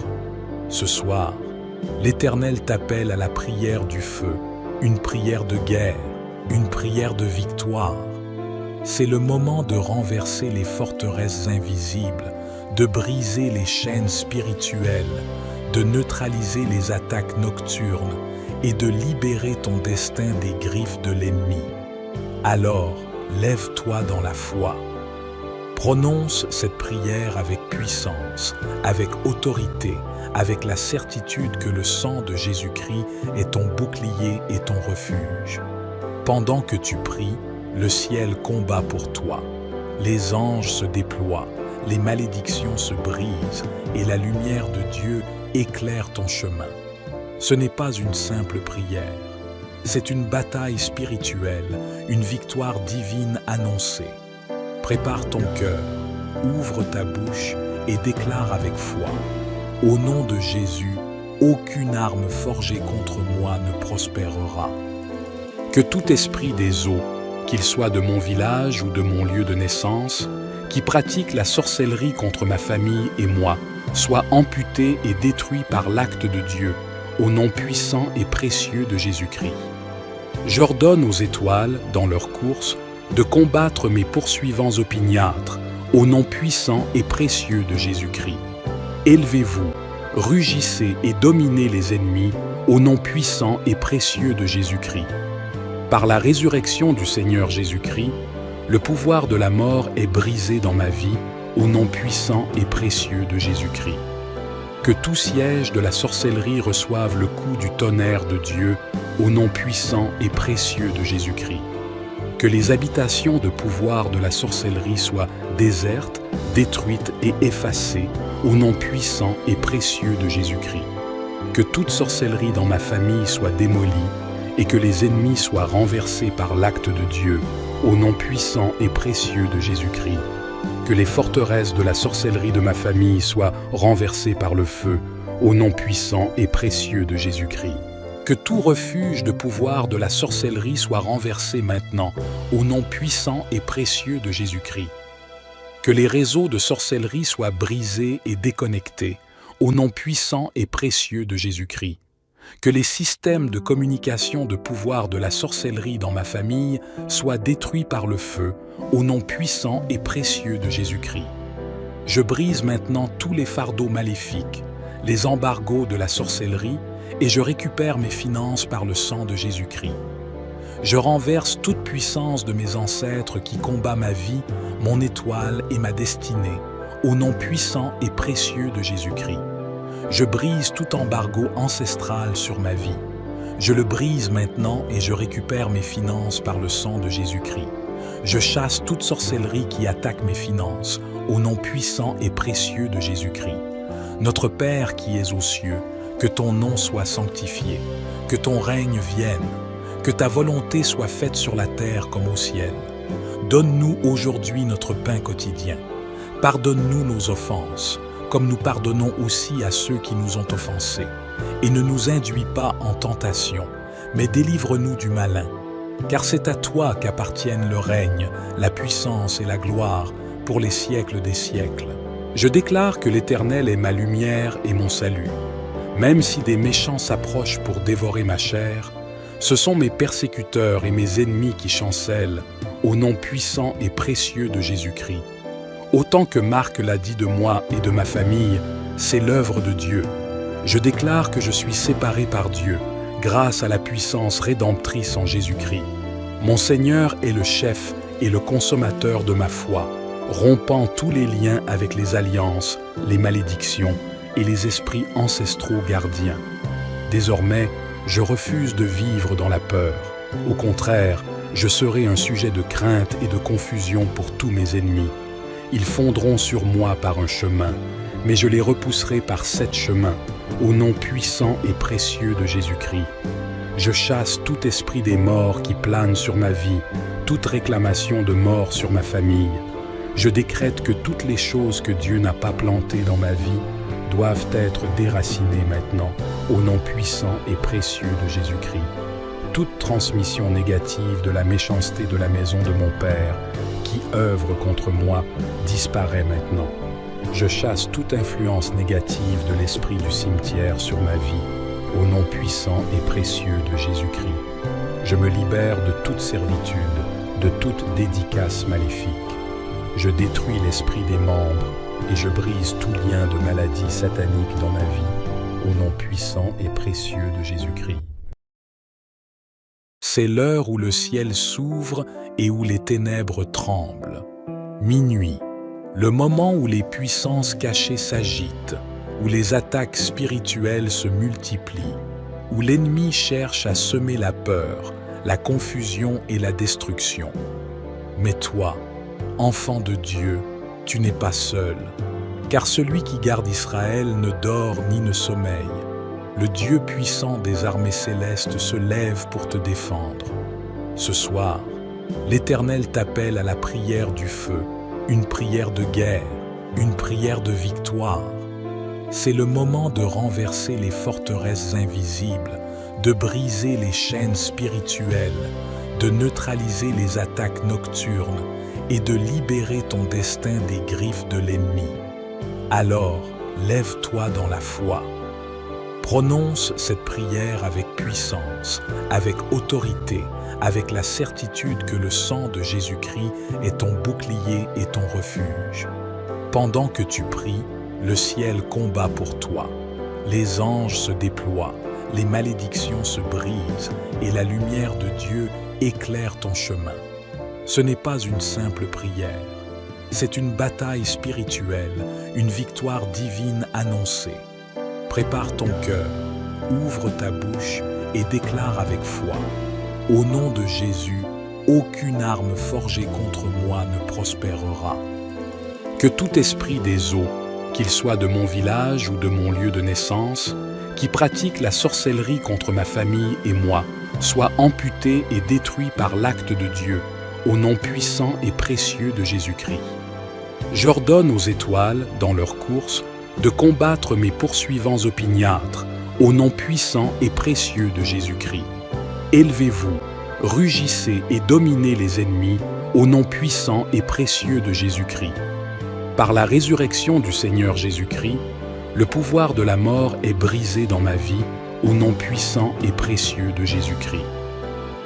Ce soir, l'Éternel t'appelle à la prière du feu, une prière de guerre, une prière de victoire. C'est le moment de renverser les forteresses invisibles, de briser les chaînes spirituelles, de neutraliser les attaques nocturnes et de libérer ton destin des griffes de l'ennemi. Alors, lève-toi dans la foi. Prononce cette prière avec puissance, avec autorité, avec la certitude que le sang de Jésus-Christ est ton bouclier et ton refuge. Pendant que tu pries, le ciel combat pour toi. Les anges se déploient, les malédictions se brisent et la lumière de Dieu éclaire ton chemin. Ce n'est pas une simple prière, c'est une bataille spirituelle, une victoire divine annoncée. Prépare ton cœur, ouvre ta bouche et déclare avec foi. Au nom de Jésus, aucune arme forgée contre moi ne prospérera. Que tout esprit des eaux, qu'il soit de mon village ou de mon lieu de naissance, qui pratique la sorcellerie contre ma famille et moi, soit amputé et détruit par l'acte de Dieu, au nom puissant et précieux de Jésus-Christ. J'ordonne aux étoiles, dans leur course, de combattre mes poursuivants opiniâtres, au nom puissant et précieux de Jésus-Christ. Élevez-vous, rugissez et dominez les ennemis, au nom puissant et précieux de Jésus-Christ. Par la résurrection du Seigneur Jésus-Christ, le pouvoir de la mort est brisé dans ma vie, au nom puissant et précieux de Jésus-Christ. Que tout siège de la sorcellerie reçoive le coup du tonnerre de Dieu, au nom puissant et précieux de Jésus-Christ. Que les habitations de pouvoir de la sorcellerie soient désertes, détruites et effacées, au nom puissant et précieux de Jésus-Christ. Que toute sorcellerie dans ma famille soit démolie et que les ennemis soient renversés par l'acte de Dieu, au nom puissant et précieux de Jésus-Christ. Que les forteresses de la sorcellerie de ma famille soient renversées par le feu, au nom puissant et précieux de Jésus-Christ. Que tout refuge de pouvoir de la sorcellerie soit renversé maintenant, au nom puissant et précieux de Jésus-Christ. Que les réseaux de sorcellerie soient brisés et déconnectés, au nom puissant et précieux de Jésus-Christ. Que les systèmes de communication de pouvoir de la sorcellerie dans ma famille soient détruits par le feu, au nom puissant et précieux de Jésus-Christ. Je brise maintenant tous les fardeaux maléfiques, les embargos de la sorcellerie, et je récupère mes finances par le sang de Jésus-Christ. Je renverse toute puissance de mes ancêtres qui combat ma vie, mon étoile et ma destinée, au nom puissant et précieux de Jésus-Christ. Je brise tout embargo ancestral sur ma vie. Je le brise maintenant et je récupère mes finances par le sang de Jésus-Christ. Je chasse toute sorcellerie qui attaque mes finances, au nom puissant et précieux de Jésus-Christ. Notre Père qui es aux cieux, que ton nom soit sanctifié, que ton règne vienne, que ta volonté soit faite sur la terre comme au ciel. Donne-nous aujourd'hui notre pain quotidien. Pardonne-nous nos offenses, comme nous pardonnons aussi à ceux qui nous ont offensés. Et ne nous induis pas en tentation, mais délivre-nous du malin. Car c'est à toi qu'appartiennent le règne, la puissance et la gloire, pour les siècles des siècles. Je déclare que l'Éternel est ma lumière et mon salut. Même si des méchants s'approchent pour dévorer ma chair, ce sont mes persécuteurs et mes ennemis qui chancellent, au nom puissant et précieux de Jésus-Christ. Autant que Marc l'a dit de moi et de ma famille, c'est l'œuvre de Dieu. Je déclare que je suis séparé par Dieu, grâce à la puissance rédemptrice en Jésus-Christ. Mon Seigneur est le chef et le consommateur de ma foi, rompant tous les liens avec les alliances, les malédictions et les esprits ancestraux gardiens. Désormais, je refuse de vivre dans la peur. Au contraire, je serai un sujet de crainte et de confusion pour tous mes ennemis. Ils fondront sur moi par un chemin, mais je les repousserai par 7 chemins, au nom puissant et précieux de Jésus-Christ. Je chasse tout esprit des morts qui plane sur ma vie, toute réclamation de mort sur ma famille. Je décrète que toutes les choses que Dieu n'a pas plantées dans ma vie doivent être déracinées maintenant, au nom puissant et précieux de Jésus-Christ. Toute transmission négative de la méchanceté de la maison de mon Père, qui œuvre contre moi, disparaît maintenant. Je chasse toute influence négative de l'esprit du cimetière sur ma vie, au nom puissant et précieux de Jésus-Christ. Je me libère de toute servitude, de toute dédicace maléfique. Je détruis l'esprit des membres et je brise tout lien de maladie satanique dans ma vie, au nom puissant et précieux de Jésus-Christ. C'est l'heure où le ciel s'ouvre et où les ténèbres tremblent. Minuit, le moment où les puissances cachées s'agitent, où les attaques spirituelles se multiplient, où l'ennemi cherche à semer la peur, la confusion et la destruction. Mais toi, enfant de Dieu, tu n'es pas seul, car celui qui garde Israël ne dort ni ne sommeille. Le Dieu puissant des armées célestes se lève pour te défendre. Ce soir, l'Éternel t'appelle à la prière du feu, une prière de guerre, une prière de victoire. C'est le moment de renverser les forteresses invisibles, de briser les chaînes spirituelles, de neutraliser les attaques nocturnes et de libérer ton destin des griffes de l'ennemi. Alors, lève-toi dans la foi. Prononce cette prière avec puissance, avec autorité, avec la certitude que le sang de Jésus-Christ est ton bouclier et ton refuge. Pendant que tu pries, le ciel combat pour toi. Les anges se déploient, les malédictions se brisent et la lumière de Dieu éclaire ton chemin. Ce n'est pas une simple prière, c'est une bataille spirituelle, une victoire divine annoncée. Prépare ton cœur, ouvre ta bouche et déclare avec foi. Au nom de Jésus, aucune arme forgée contre moi ne prospérera. Que tout esprit des eaux, qu'il soit de mon village ou de mon lieu de naissance, qui pratique la sorcellerie contre ma famille et moi, soit amputé et détruit par l'acte de Dieu, au nom puissant et précieux de Jésus-Christ. J'ordonne aux étoiles, dans leur course, de combattre mes poursuivants opiniâtres, au nom puissant et précieux de Jésus-Christ. Élevez-vous, rugissez et dominez les ennemis, au nom puissant et précieux de Jésus-Christ. Par la résurrection du Seigneur Jésus-Christ, le pouvoir de la mort est brisé dans ma vie, au nom puissant et précieux de Jésus-Christ.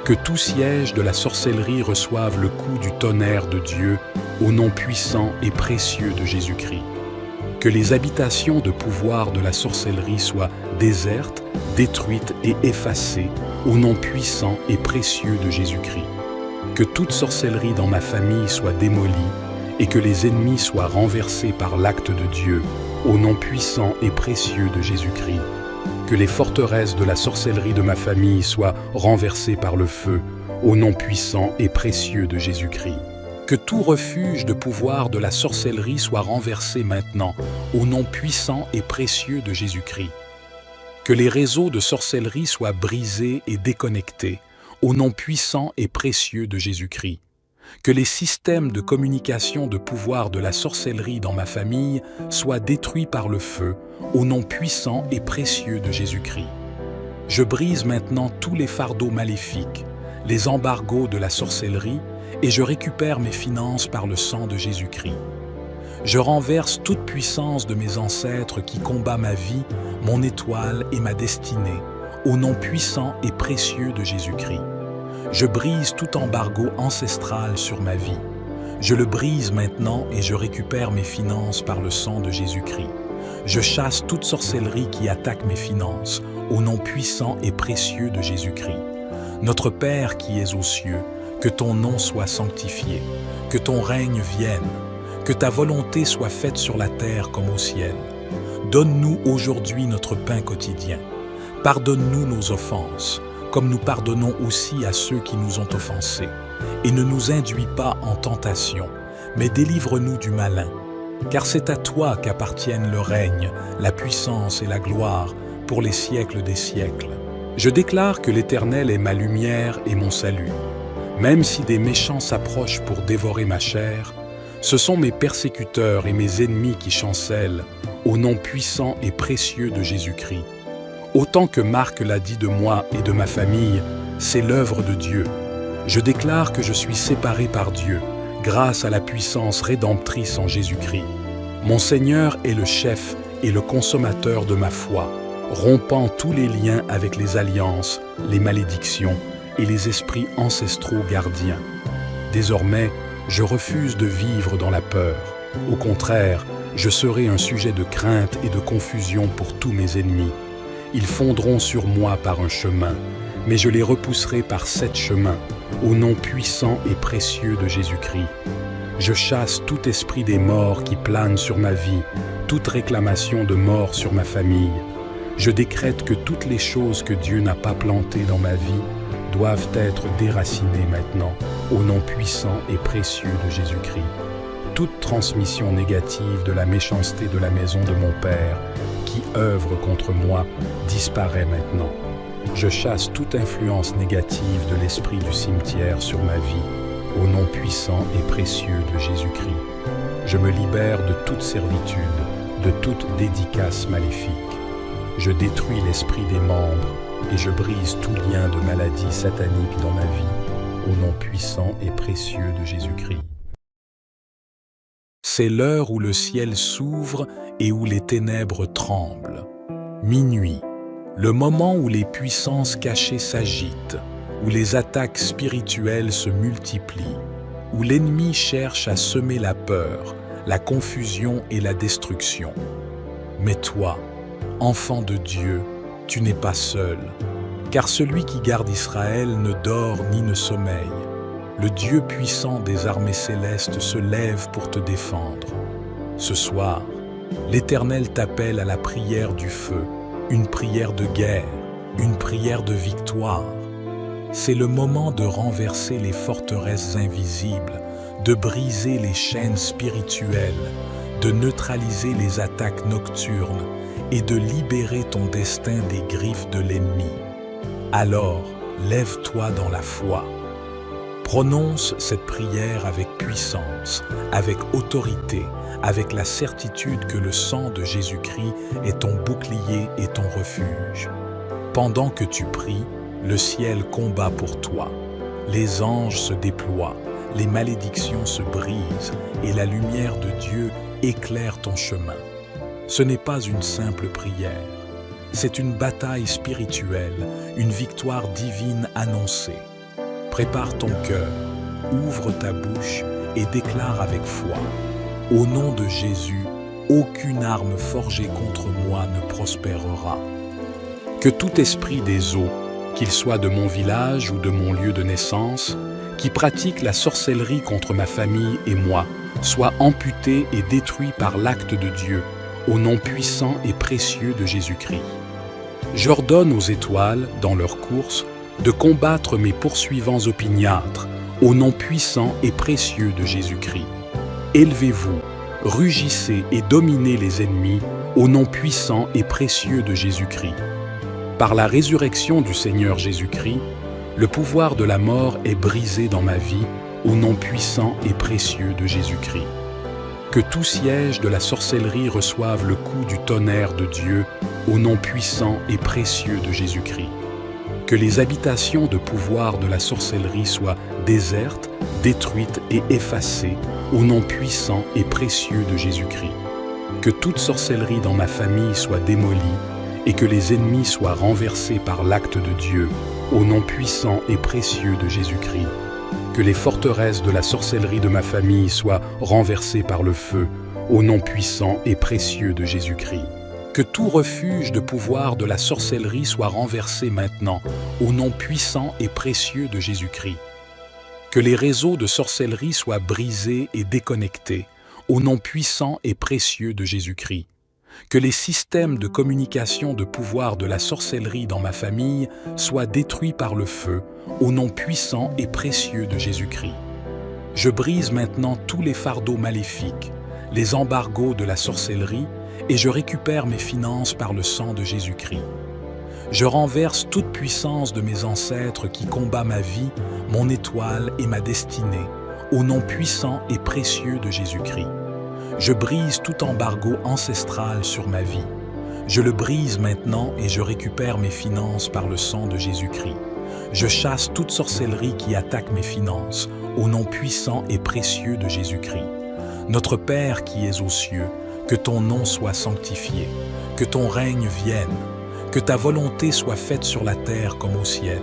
Que tout siège de la sorcellerie reçoive le coup du tonnerre de Dieu, au nom puissant et précieux de Jésus-Christ. Que les habitations de pouvoir de la sorcellerie soient désertes, détruites et effacées, au nom puissant et précieux de Jésus-Christ. Que toute sorcellerie dans ma famille soit démolie et que les ennemis soient renversés par l'acte de Dieu, au nom puissant et précieux de Jésus-Christ. Que les forteresses de la sorcellerie de ma famille soient renversées par le feu, au nom puissant et précieux de Jésus-Christ. Que tout refuge de pouvoir de la sorcellerie soit renversé maintenant, au nom puissant et précieux de Jésus-Christ. Que les réseaux de sorcellerie soient brisés et déconnectés, au nom puissant et précieux de Jésus-Christ. Que les systèmes de communication de pouvoir de la sorcellerie dans ma famille soient détruits par le feu, au nom puissant et précieux de Jésus-Christ. Je brise maintenant tous les fardeaux maléfiques, les embargos de la sorcellerie, et je récupère mes finances par le sang de Jésus-Christ. Je renverse toute puissance de mes ancêtres qui combat ma vie, mon étoile et ma destinée, au nom puissant et précieux de Jésus-Christ. Je brise tout embargo ancestral sur ma vie. Je le brise maintenant et je récupère mes finances par le sang de Jésus-Christ. Je chasse toute sorcellerie qui attaque mes finances, au nom puissant et précieux de Jésus-Christ. Notre Père qui es aux cieux, que ton nom soit sanctifié, que ton règne vienne, que ta volonté soit faite sur la terre comme au ciel. Donne-nous aujourd'hui notre pain quotidien. Pardonne-nous nos offenses, comme nous pardonnons aussi à ceux qui nous ont offensés. Et ne nous induis pas en tentation, mais délivre-nous du malin. Car c'est à toi qu'appartiennent le règne, la puissance et la gloire pour les siècles des siècles. Je déclare que l'Éternel est ma lumière et mon salut. Même si des méchants s'approchent pour dévorer ma chair, ce sont mes persécuteurs et mes ennemis qui chancellent, au nom puissant et précieux de Jésus-Christ. Autant que Marc l'a dit de moi et de ma famille, c'est l'œuvre de Dieu. Je déclare que je suis séparé par Dieu, grâce à la puissance rédemptrice en Jésus-Christ. Mon Seigneur est le chef et le consommateur de ma foi, rompant tous les liens avec les alliances, les malédictions et les esprits ancestraux gardiens. Désormais, je refuse de vivre dans la peur. Au contraire, je serai un sujet de crainte et de confusion pour tous mes ennemis. Ils fondront sur moi par un chemin, mais je les repousserai par 7 chemins, au nom puissant et précieux de Jésus-Christ. Je chasse tout esprit des morts qui plane sur ma vie, toute réclamation de mort sur ma famille. Je décrète que toutes les choses que Dieu n'a pas plantées dans ma vie doivent être déracinées maintenant, au nom puissant et précieux de Jésus-Christ. Toute transmission négative de la méchanceté de la maison de mon Père, qui œuvre contre moi, disparaît maintenant. Je chasse toute influence négative de l'esprit du cimetière sur ma vie, au nom puissant et précieux de Jésus-Christ. Je me libère de toute servitude, de toute dédicace maléfique. Je détruis l'esprit des membres et je brise tout lien de maladie satanique dans ma vie, au nom puissant et précieux de Jésus-Christ. C'est l'heure où le ciel s'ouvre et où les ténèbres tremblent. Minuit, le moment où les puissances cachées s'agitent, où les attaques spirituelles se multiplient, où l'ennemi cherche à semer la peur, la confusion et la destruction. Mais toi, enfant de Dieu, tu n'es pas seul, car celui qui garde Israël ne dort ni ne sommeille. Le Dieu puissant des armées célestes se lève pour te défendre. Ce soir, l'Éternel t'appelle à la prière du feu, une prière de guerre, une prière de victoire. C'est le moment de renverser les forteresses invisibles, de briser les chaînes spirituelles, de neutraliser les attaques nocturnes et de libérer ton destin des griffes de l'ennemi. Alors, lève-toi dans la foi. Prononce cette prière avec puissance, avec autorité, avec la certitude que le sang de Jésus-Christ est ton bouclier et ton refuge. Pendant que tu pries, le ciel combat pour toi. Les anges se déploient, les malédictions se brisent et la lumière de Dieu éclaire ton chemin. Ce n'est pas une simple prière, c'est une bataille spirituelle, une victoire divine annoncée. Prépare ton cœur, ouvre ta bouche et déclare avec foi. Au nom de Jésus, aucune arme forgée contre moi ne prospérera. Que tout esprit des eaux, qu'il soit de mon village ou de mon lieu de naissance, qui pratique la sorcellerie contre ma famille et moi, soit amputé et détruit par l'acte de Dieu, au nom puissant et précieux de Jésus-Christ. J'ordonne aux étoiles, dans leur course, de combattre mes poursuivants opiniâtres, au nom puissant et précieux de Jésus-Christ. Élevez-vous, rugissez et dominez les ennemis, au nom puissant et précieux de Jésus-Christ. Par la résurrection du Seigneur Jésus-Christ, le pouvoir de la mort est brisé dans ma vie, au nom puissant et précieux de Jésus-Christ. Que tout siège de la sorcellerie reçoive le coup du tonnerre de Dieu, au nom puissant et précieux de Jésus-Christ. Que les habitations de pouvoir de la sorcellerie soient désertes, détruites et effacées, au nom puissant et précieux de Jésus-Christ. Que toute sorcellerie dans ma famille soit démolie et que les ennemis soient renversés par l'acte de Dieu, au nom puissant et précieux de Jésus-Christ. Que les forteresses de la sorcellerie de ma famille soient renversées par le feu, au nom puissant et précieux de Jésus-Christ. Que tout refuge de pouvoir de la sorcellerie soit renversé maintenant, au nom puissant et précieux de Jésus-Christ. Que les réseaux de sorcellerie soient brisés et déconnectés, au nom puissant et précieux de Jésus-Christ. Que les systèmes de communication de pouvoir de la sorcellerie dans ma famille soient détruits par le feu, au nom puissant et précieux de Jésus-Christ. Je brise maintenant tous les fardeaux maléfiques, les embargos de la sorcellerie, et je récupère mes finances par le sang de Jésus-Christ. Je renverse toute puissance de mes ancêtres qui combat ma vie, mon étoile et ma destinée, au nom puissant et précieux de Jésus-Christ. Je brise tout embargo ancestral sur ma vie. Je le brise maintenant et je récupère mes finances par le sang de Jésus-Christ. Je chasse toute sorcellerie qui attaque mes finances, au nom puissant et précieux de Jésus-Christ. Notre Père qui es aux cieux, que ton nom soit sanctifié, que ton règne vienne, que ta volonté soit faite sur la terre comme au ciel.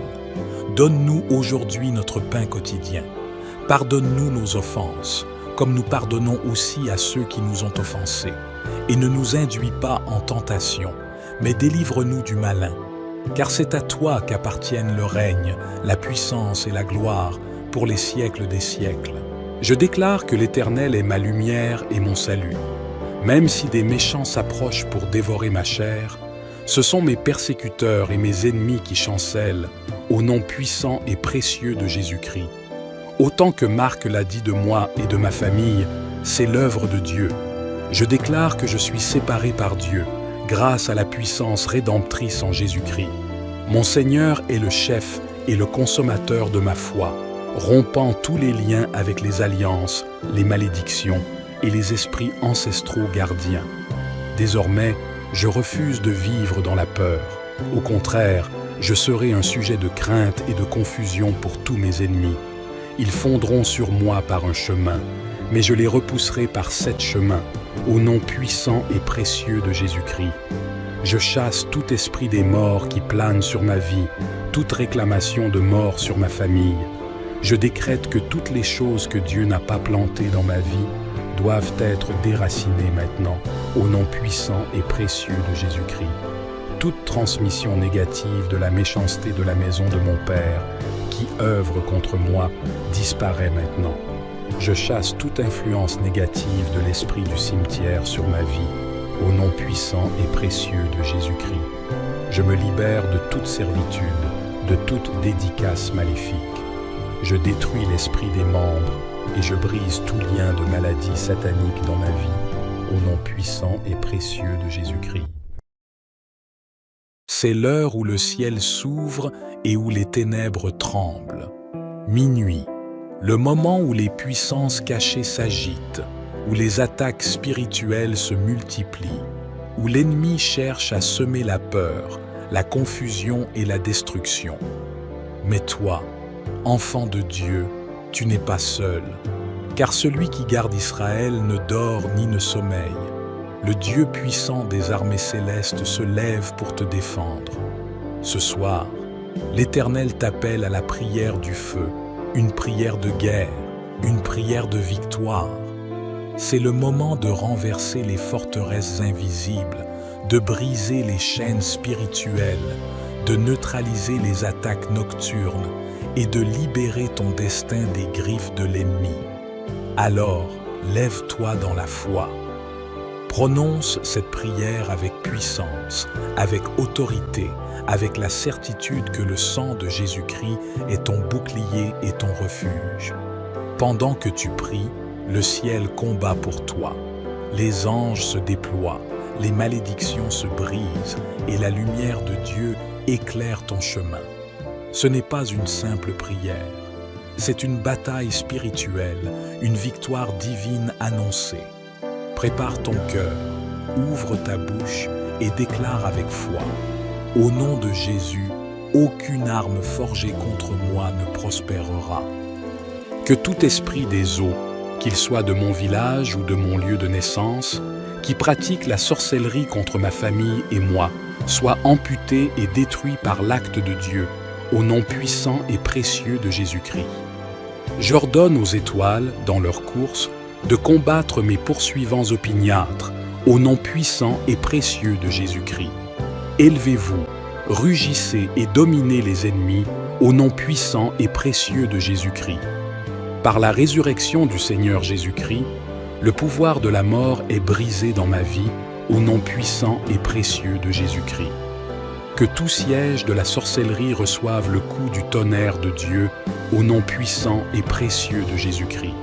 Donne-nous aujourd'hui notre pain quotidien. Pardonne-nous nos offenses, comme nous pardonnons aussi à ceux qui nous ont offensés. Et ne nous induis pas en tentation, mais délivre-nous du malin. Car c'est à toi qu'appartiennent le règne, la puissance et la gloire pour les siècles des siècles. Je déclare que l'Éternel est ma lumière et mon salut. Même si des méchants s'approchent pour dévorer ma chair, ce sont mes persécuteurs et mes ennemis qui chancellent, au nom puissant et précieux de Jésus-Christ. Autant que Marc l'a dit de moi et de ma famille, c'est l'œuvre de Dieu. Je déclare que je suis séparé par Dieu, grâce à la puissance rédemptrice en Jésus-Christ. Mon Seigneur est le chef et le consommateur de ma foi, rompant tous les liens avec les alliances, les malédictions et les esprits ancestraux gardiens. Désormais, je refuse de vivre dans la peur. Au contraire, je serai un sujet de crainte et de confusion pour tous mes ennemis. Ils fondront sur moi par un chemin, mais je les repousserai par 7 chemins, au nom puissant et précieux de Jésus-Christ. Je chasse tout esprit des morts qui plane sur ma vie, toute réclamation de mort sur ma famille. Je décrète que toutes les choses que Dieu n'a pas plantées dans ma vie doivent être déracinées maintenant, au nom puissant et précieux de Jésus-Christ. Toute transmission négative de la méchanceté de la maison de mon Père, qui œuvre contre moi, disparaît maintenant. Je chasse toute influence négative de l'esprit du cimetière sur ma vie, au nom puissant et précieux de Jésus-Christ. Je me libère de toute servitude, de toute dédicace maléfique. Je détruis l'esprit des membres et je brise tout lien de maladie satanique dans ma vie, au nom puissant et précieux de Jésus-Christ. C'est l'heure où le ciel s'ouvre et où les ténèbres tremblent. Minuit, le moment où les puissances cachées s'agitent, où les attaques spirituelles se multiplient, où l'ennemi cherche à semer la peur, la confusion et la destruction. Mais toi, enfant de Dieu, tu n'es pas seul, car celui qui garde Israël ne dort ni ne sommeille. Le Dieu puissant des armées célestes se lève pour te défendre. Ce soir, l'Éternel t'appelle à la prière du feu, une prière de guerre, une prière de victoire. C'est le moment de renverser les forteresses invisibles, de briser les chaînes spirituelles, de neutraliser les attaques nocturnes et de libérer ton destin des griffes de l'ennemi. Alors, lève-toi dans la foi. Prononce cette prière avec puissance, avec autorité, avec la certitude que le sang de Jésus-Christ est ton bouclier et ton refuge. Pendant que tu pries, le ciel combat pour toi. Les anges se déploient, les malédictions se brisent et la lumière de Dieu éclaire ton chemin. Ce n'est pas une simple prière. C'est une bataille spirituelle, une victoire divine annoncée. Prépare ton cœur, ouvre ta bouche et déclare avec foi. Au nom de Jésus, aucune arme forgée contre moi ne prospérera. Que tout esprit des eaux, qu'il soit de mon village ou de mon lieu de naissance, qui pratique la sorcellerie contre ma famille et moi, soit amputé et détruit par l'acte de Dieu, au nom puissant et précieux de Jésus-Christ. J'ordonne aux étoiles, dans leur course, de combattre mes poursuivants opiniâtres, au nom puissant et précieux de Jésus-Christ. Élevez-vous, rugissez et dominez les ennemis, au nom puissant et précieux de Jésus-Christ. Par la résurrection du Seigneur Jésus-Christ, le pouvoir de la mort est brisé dans ma vie, au nom puissant et précieux de Jésus-Christ. Que tout siège de la sorcellerie reçoive le coup du tonnerre de Dieu, au nom puissant et précieux de Jésus-Christ.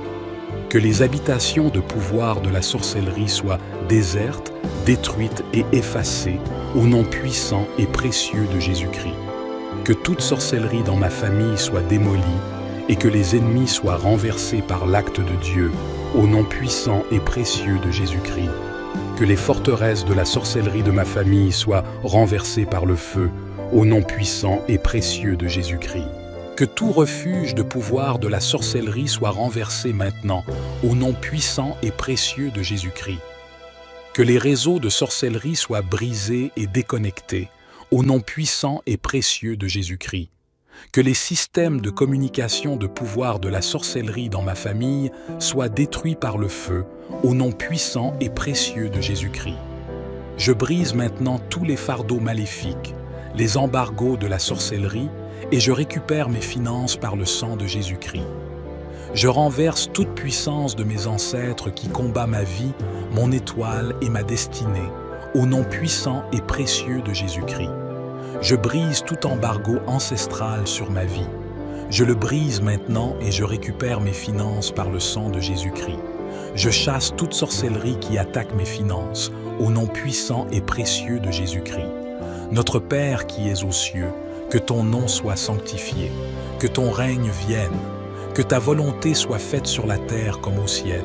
Que les habitations de pouvoir de la sorcellerie soient désertes, détruites et effacées, au nom puissant et précieux de Jésus-Christ. Que toute sorcellerie dans ma famille soit démolie, et que les ennemis soient renversés par l'acte de Dieu, au nom puissant et précieux de Jésus-Christ. Que les forteresses de la sorcellerie de ma famille soient renversées par le feu, au nom puissant et précieux de Jésus-Christ. Que tout refuge de pouvoir de la sorcellerie soit renversé maintenant, au nom puissant et précieux de Jésus-Christ. Que les réseaux de sorcellerie soient brisés et déconnectés, au nom puissant et précieux de Jésus-Christ. Que les systèmes de communication de pouvoir de la sorcellerie dans ma famille soient détruits par le feu, au nom puissant et précieux de Jésus-Christ. Je brise maintenant tous les fardeaux maléfiques, les embargos de la sorcellerie, et je récupère mes finances par le sang de Jésus-Christ. Je renverse toute puissance de mes ancêtres qui combat ma vie, mon étoile et ma destinée, au nom puissant et précieux de Jésus-Christ. Je brise tout embargo ancestral sur ma vie. Je le brise maintenant et je récupère mes finances par le sang de Jésus-Christ. Je chasse toute sorcellerie qui attaque mes finances, au nom puissant et précieux de Jésus-Christ. Notre Père qui es aux cieux, que ton nom soit sanctifié, que ton règne vienne, que ta volonté soit faite sur la terre comme au ciel.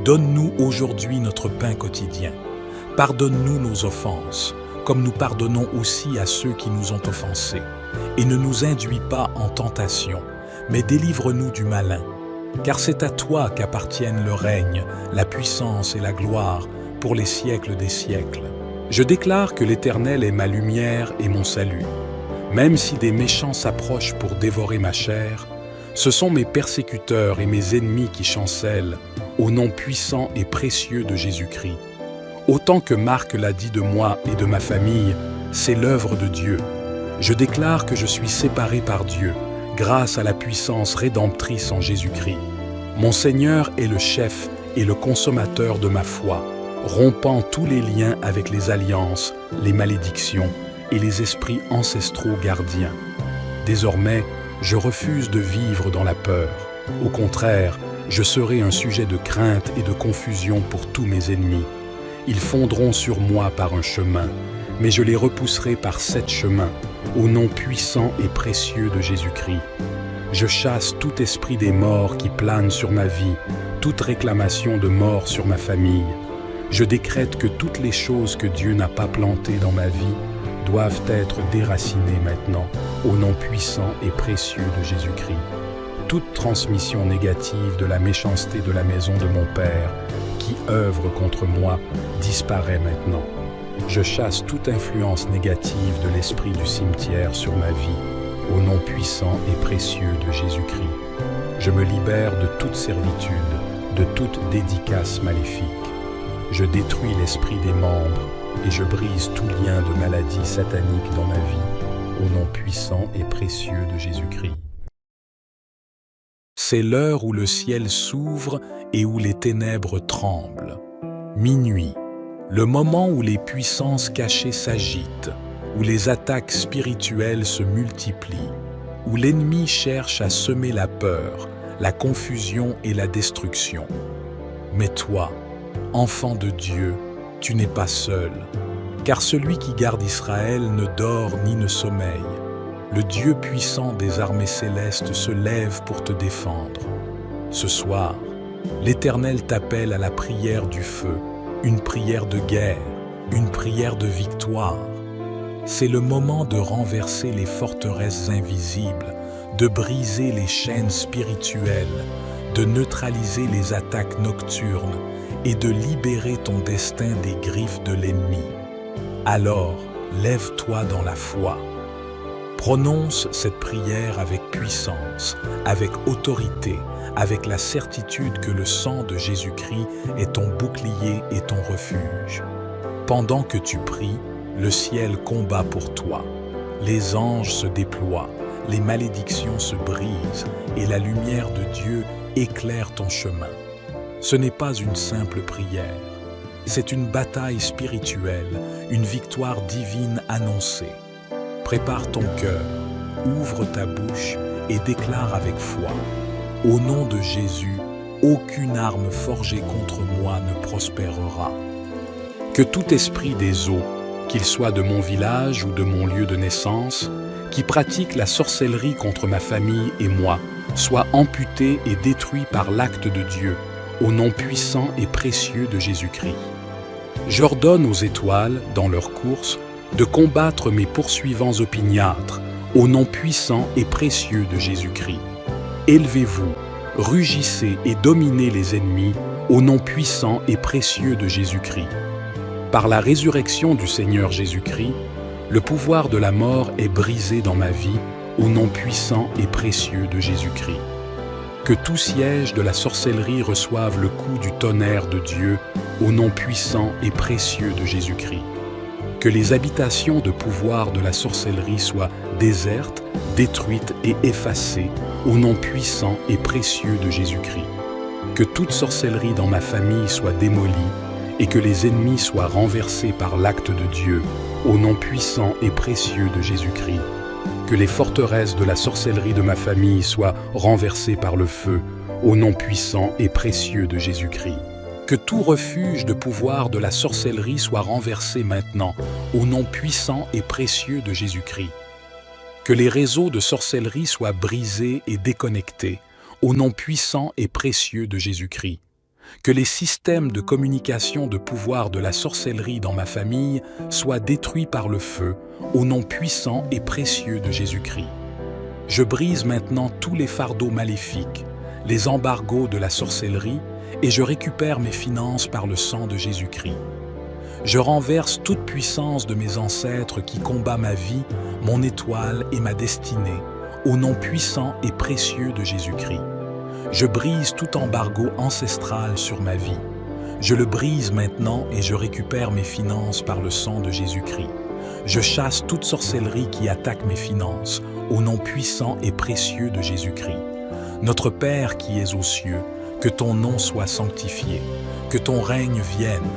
Donne-nous aujourd'hui notre pain quotidien. Pardonne-nous nos offenses, comme nous pardonnons aussi à ceux qui nous ont offensés. Et ne nous induis pas en tentation, mais délivre-nous du malin. Car c'est à toi qu'appartiennent le règne, la puissance et la gloire pour les siècles des siècles. Je déclare que l'Éternel est ma lumière et mon salut. Même si des méchants s'approchent pour dévorer ma chair, ce sont mes persécuteurs et mes ennemis qui chancellent, au nom puissant et précieux de Jésus-Christ. Autant que Marc l'a dit de moi et de ma famille, c'est l'œuvre de Dieu. Je déclare que je suis séparé par Dieu, grâce à la puissance rédemptrice en Jésus-Christ. Mon Seigneur est le chef et le consommateur de ma foi, rompant tous les liens avec les alliances, les malédictions et les esprits ancestraux gardiens. Désormais, je refuse de vivre dans la peur. Au contraire, je serai un sujet de crainte et de confusion pour tous mes ennemis. Ils fondront sur moi par un chemin, mais je les repousserai par 7 chemins, au nom puissant et précieux de Jésus-Christ. Je chasse tout esprit des morts qui plane sur ma vie, toute réclamation de mort sur ma famille. Je décrète que toutes les choses que Dieu n'a pas plantées dans ma vie doivent être déracinées maintenant, au nom puissant et précieux de Jésus-Christ. Toute transmission négative de la méchanceté de la maison de mon Père, qui œuvre contre moi, disparaît maintenant. Je chasse toute influence négative de l'esprit du cimetière sur ma vie, au nom puissant et précieux de Jésus-Christ. Je me libère de toute servitude, de toute dédicace maléfique. Je détruis l'esprit des membres et je brise tout lien de maladie satanique dans ma vie, au nom puissant et précieux de Jésus-Christ. C'est l'heure où le ciel s'ouvre et où les ténèbres tremblent. Minuit, le moment où les puissances cachées s'agitent, où les attaques spirituelles se multiplient, où l'ennemi cherche à semer la peur, la confusion et la destruction. Mais toi, enfant de Dieu, tu n'es pas seul, car celui qui garde Israël ne dort ni ne sommeille. le Dieu puissant des armées célestes se lève pour te défendre. Ce soir, l'Éternel t'appelle à la prière du feu, une prière de guerre, une prière de victoire. C'est le moment de renverser les forteresses invisibles, de briser les chaînes spirituelles, de neutraliser les attaques nocturnes et de libérer ton destin des griffes de l'ennemi. Alors, lève-toi dans la foi. Prononce cette prière avec puissance, avec autorité, avec la certitude que le sang de Jésus-Christ est ton bouclier et ton refuge. Pendant que tu pries, le ciel combat pour toi. Les anges se déploient, les malédictions se brisent et la lumière de Dieu éclaire ton chemin. Ce n'est pas une simple prière, c'est une bataille spirituelle, une victoire divine annoncée. Prépare ton cœur, ouvre ta bouche et déclare avec foi: au nom de Jésus, aucune arme forgée contre moi ne prospérera. Que tout esprit des eaux, qu'il soit de mon village ou de mon lieu de naissance, qui pratique la sorcellerie contre ma famille et moi, soit amputé et détruit par l'acte de Dieu, au nom puissant et précieux de Jésus-Christ. J'ordonne aux étoiles, dans leur course, de combattre mes poursuivants opiniâtres, au nom puissant et précieux de Jésus-Christ. Élevez-vous, rugissez et dominez les ennemis, au nom puissant et précieux de Jésus-Christ. Par la résurrection du Seigneur Jésus-Christ, le pouvoir de la mort est brisé dans ma vie, au nom puissant et précieux de Jésus-Christ. Que tout siège de la sorcellerie reçoive le coup du tonnerre de Dieu, au nom puissant et précieux de Jésus-Christ. Que les habitations de pouvoir de la sorcellerie soient désertes, détruites et effacées, au nom puissant et précieux de Jésus-Christ. Que toute sorcellerie dans ma famille soit démolie et que les ennemis soient renversés par l'acte de Dieu, au nom puissant et précieux de Jésus-Christ. Que les forteresses de la sorcellerie de ma famille soient renversées par le feu, au nom puissant et précieux de Jésus-Christ. Que tout refuge de pouvoir de la sorcellerie soit renversé maintenant, au nom puissant et précieux de Jésus-Christ. Que les réseaux de sorcellerie soient brisés et déconnectés, au nom puissant et précieux de Jésus-Christ. Que les systèmes de communication de pouvoir de la sorcellerie dans ma famille soient détruits par le feu, au nom puissant et précieux de Jésus-Christ. Je brise maintenant tous les fardeaux maléfiques, les embargos de la sorcellerie, et je récupère mes finances par le sang de Jésus-Christ. Je renverse toute puissance de mes ancêtres qui combat ma vie, mon étoile et ma destinée, au nom puissant et précieux de Jésus-Christ. Je brise tout embargo ancestral sur ma vie. Je le brise maintenant et je récupère mes finances par le sang de Jésus-Christ. Je chasse toute sorcellerie qui attaque mes finances, au nom puissant et précieux de Jésus-Christ. Notre Père qui es aux cieux, que ton nom soit sanctifié, que ton règne vienne,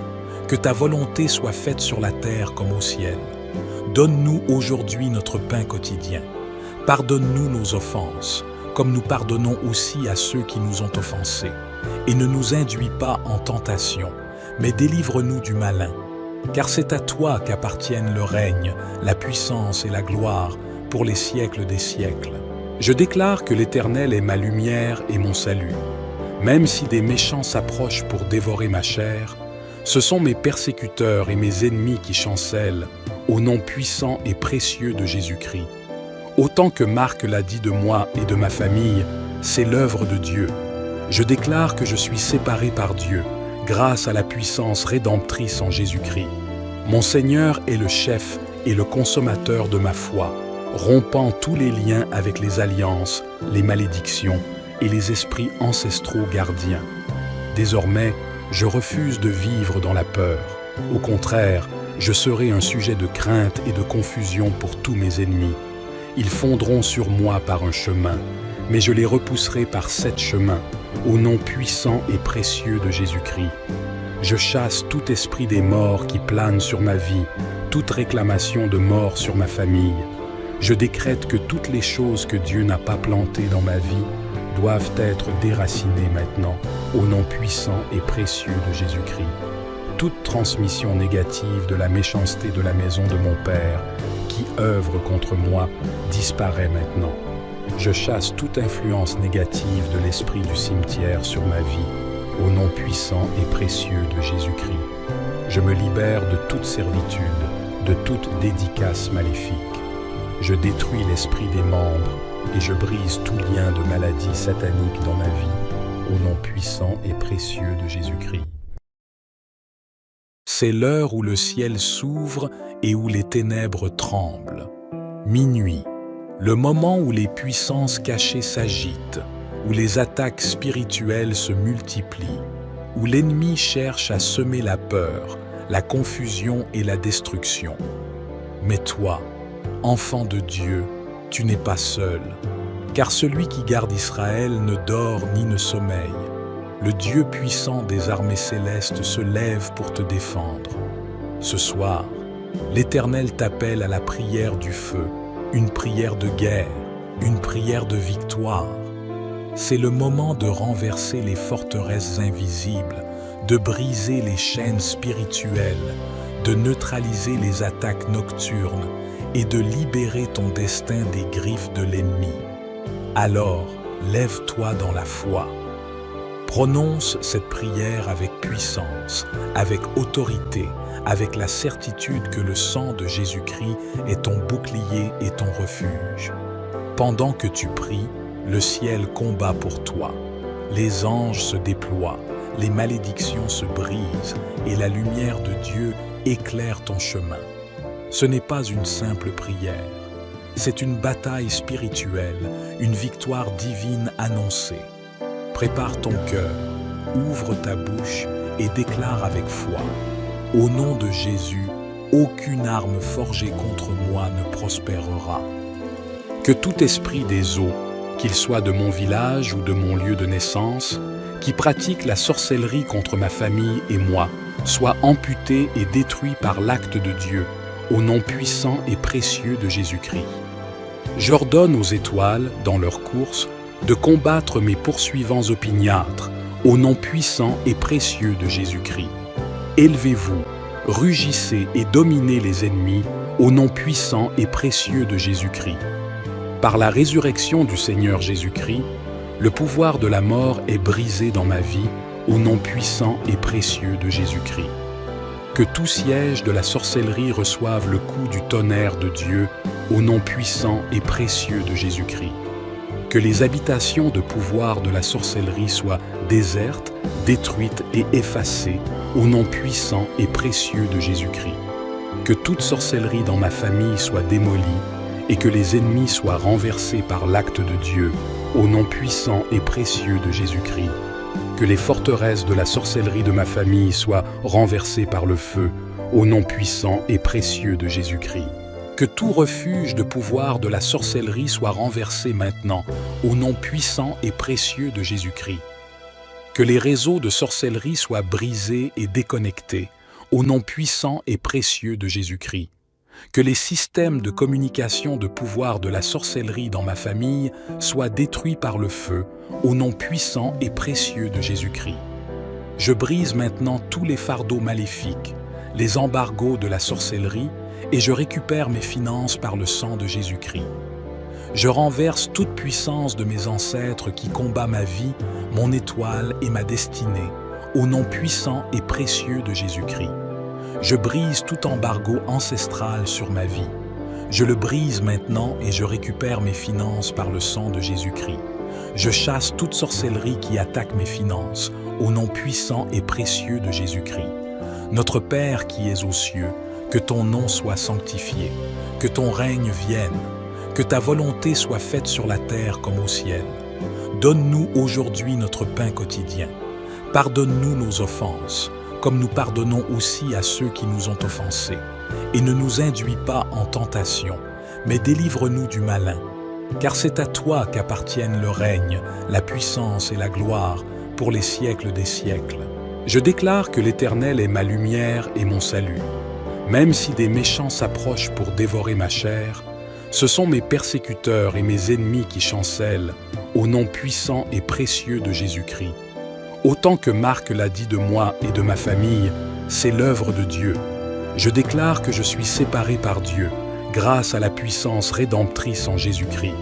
que ta volonté soit faite sur la terre comme au ciel. Donne-nous aujourd'hui notre pain quotidien. Pardonne-nous nos offenses, comme nous pardonnons aussi à ceux qui nous ont offensés. Et ne nous induis pas en tentation, mais délivre-nous du malin. Car c'est à toi qu'appartiennent le règne, la puissance et la gloire pour les siècles des siècles. Je déclare que l'Éternel est ma lumière et mon salut. Même si des méchants s'approchent pour dévorer ma chair, ce sont mes persécuteurs et mes ennemis qui chancellent, au nom puissant et précieux de Jésus-Christ. Autant que Marc l'a dit de moi et de ma famille, c'est l'œuvre de Dieu. Je déclare que je suis séparé par Dieu, grâce à la puissance rédemptrice en Jésus-Christ. Mon Seigneur est le chef et le consommateur de ma foi, rompant tous les liens avec les alliances, les malédictions et les esprits ancestraux gardiens. Désormais, je refuse de vivre dans la peur. Au contraire, je serai un sujet de crainte et de confusion pour tous mes ennemis. Ils fondront sur moi par un chemin, mais je les repousserai par 7 chemins, au nom puissant et précieux de Jésus-Christ. Je chasse tout esprit des morts qui plane sur ma vie, toute réclamation de mort sur ma famille. Je décrète que toutes les choses que Dieu n'a pas plantées dans ma vie doivent être déracinées maintenant, au nom puissant et précieux de Jésus-Christ. Toute transmission négative de la méchanceté de la maison de mon Père, qui qui œuvre contre moi disparaît maintenant. Je chasse toute influence négative de l'esprit du cimetière sur ma vie, au nom puissant et précieux de Jésus-Christ. Je me libère de toute servitude, de toute dédicace maléfique. Je détruis l'esprit des membres et je brise tout lien de maladie satanique dans ma vie, au nom puissant et précieux de Jésus-Christ. C'est l'heure où le ciel s'ouvre et où les ténèbres tremblent. Minuit, le moment où les puissances cachées s'agitent, où les attaques spirituelles se multiplient, où l'ennemi cherche à semer la peur, la confusion et la destruction. Mais toi, enfant de Dieu, tu n'es pas seul, car celui qui garde Israël ne dort ni ne sommeille. Le Dieu puissant des armées célestes se lève pour te défendre. Ce soir, l'Éternel t'appelle à la prière du feu, une prière de guerre, une prière de victoire. C'est le moment de renverser les forteresses invisibles, de briser les chaînes spirituelles, de neutraliser les attaques nocturnes et de libérer ton destin des griffes de l'ennemi. Alors, lève-toi dans la foi. Prononce cette prière avec puissance, avec autorité, avec la certitude que le sang de Jésus-Christ est ton bouclier et ton refuge. Pendant que tu pries, le ciel combat pour toi. Les anges se déploient, les malédictions se brisent et la lumière de Dieu éclaire ton chemin. Ce n'est pas une simple prière, c'est une bataille spirituelle, une victoire divine annoncée. Prépare ton cœur, ouvre ta bouche et déclare avec foi. Au nom de Jésus, aucune arme forgée contre moi ne prospérera. Que tout esprit des eaux, qu'il soit de mon village ou de mon lieu de naissance, qui pratique la sorcellerie contre ma famille et moi, soit amputé et détruit par l'acte de Dieu, au nom puissant et précieux de Jésus-Christ. J'ordonne aux étoiles, dans leur course, de combattre mes poursuivants opiniâtres, au nom puissant et précieux de Jésus-Christ. Élevez-vous, rugissez et dominez les ennemis, au nom puissant et précieux de Jésus-Christ. Par la résurrection du Seigneur Jésus-Christ, le pouvoir de la mort est brisé dans ma vie, au nom puissant et précieux de Jésus-Christ. Que tout siège de la sorcellerie reçoive le coup du tonnerre de Dieu, au nom puissant et précieux de Jésus-Christ. Que les habitations de pouvoir de la sorcellerie soient désertes, détruites et effacées, au nom puissant et précieux de Jésus-Christ. Que toute sorcellerie dans ma famille soit démolie et que les ennemis soient renversés par l'acte de Dieu, au nom puissant et précieux de Jésus-Christ. Que les forteresses de la sorcellerie de ma famille soient renversées par le feu, au nom puissant et précieux de Jésus-Christ. Que tout refuge de pouvoir de la sorcellerie soit renversé maintenant, au nom puissant et précieux de Jésus-Christ. Que les réseaux de sorcellerie soient brisés et déconnectés, au nom puissant et précieux de Jésus-Christ. Que les systèmes de communication de pouvoir de la sorcellerie dans ma famille soient détruits par le feu, au nom puissant et précieux de Jésus-Christ. Je brise maintenant tous les fardeaux maléfiques, les embargos de la sorcellerie, et je récupère mes finances par le sang de Jésus-Christ. Je renverse toute puissance de mes ancêtres qui combat ma vie, mon étoile et ma destinée, au nom puissant et précieux de Jésus-Christ. Je brise tout embargo ancestral sur ma vie. Je le brise maintenant et je récupère mes finances par le sang de Jésus-Christ. Je chasse toute sorcellerie qui attaque mes finances, au nom puissant et précieux de Jésus-Christ. Notre Père qui es aux cieux, que ton nom soit sanctifié, que ton règne vienne, que ta volonté soit faite sur la terre comme au ciel. Donne-nous aujourd'hui notre pain quotidien. Pardonne-nous nos offenses, comme nous pardonnons aussi à ceux qui nous ont offensés. Et ne nous induis pas en tentation, mais délivre-nous du malin. Car c'est à toi qu'appartiennent le règne, la puissance et la gloire pour les siècles des siècles. Je déclare que l'Éternel est ma lumière et mon salut. Même si des méchants s'approchent pour dévorer ma chair, ce sont mes persécuteurs et mes ennemis qui chancellent, au nom puissant et précieux de Jésus-Christ. Autant que Marc l'a dit de moi et de ma famille, c'est l'œuvre de Dieu. Je déclare que je suis séparé par Dieu, grâce à la puissance rédemptrice en Jésus-Christ.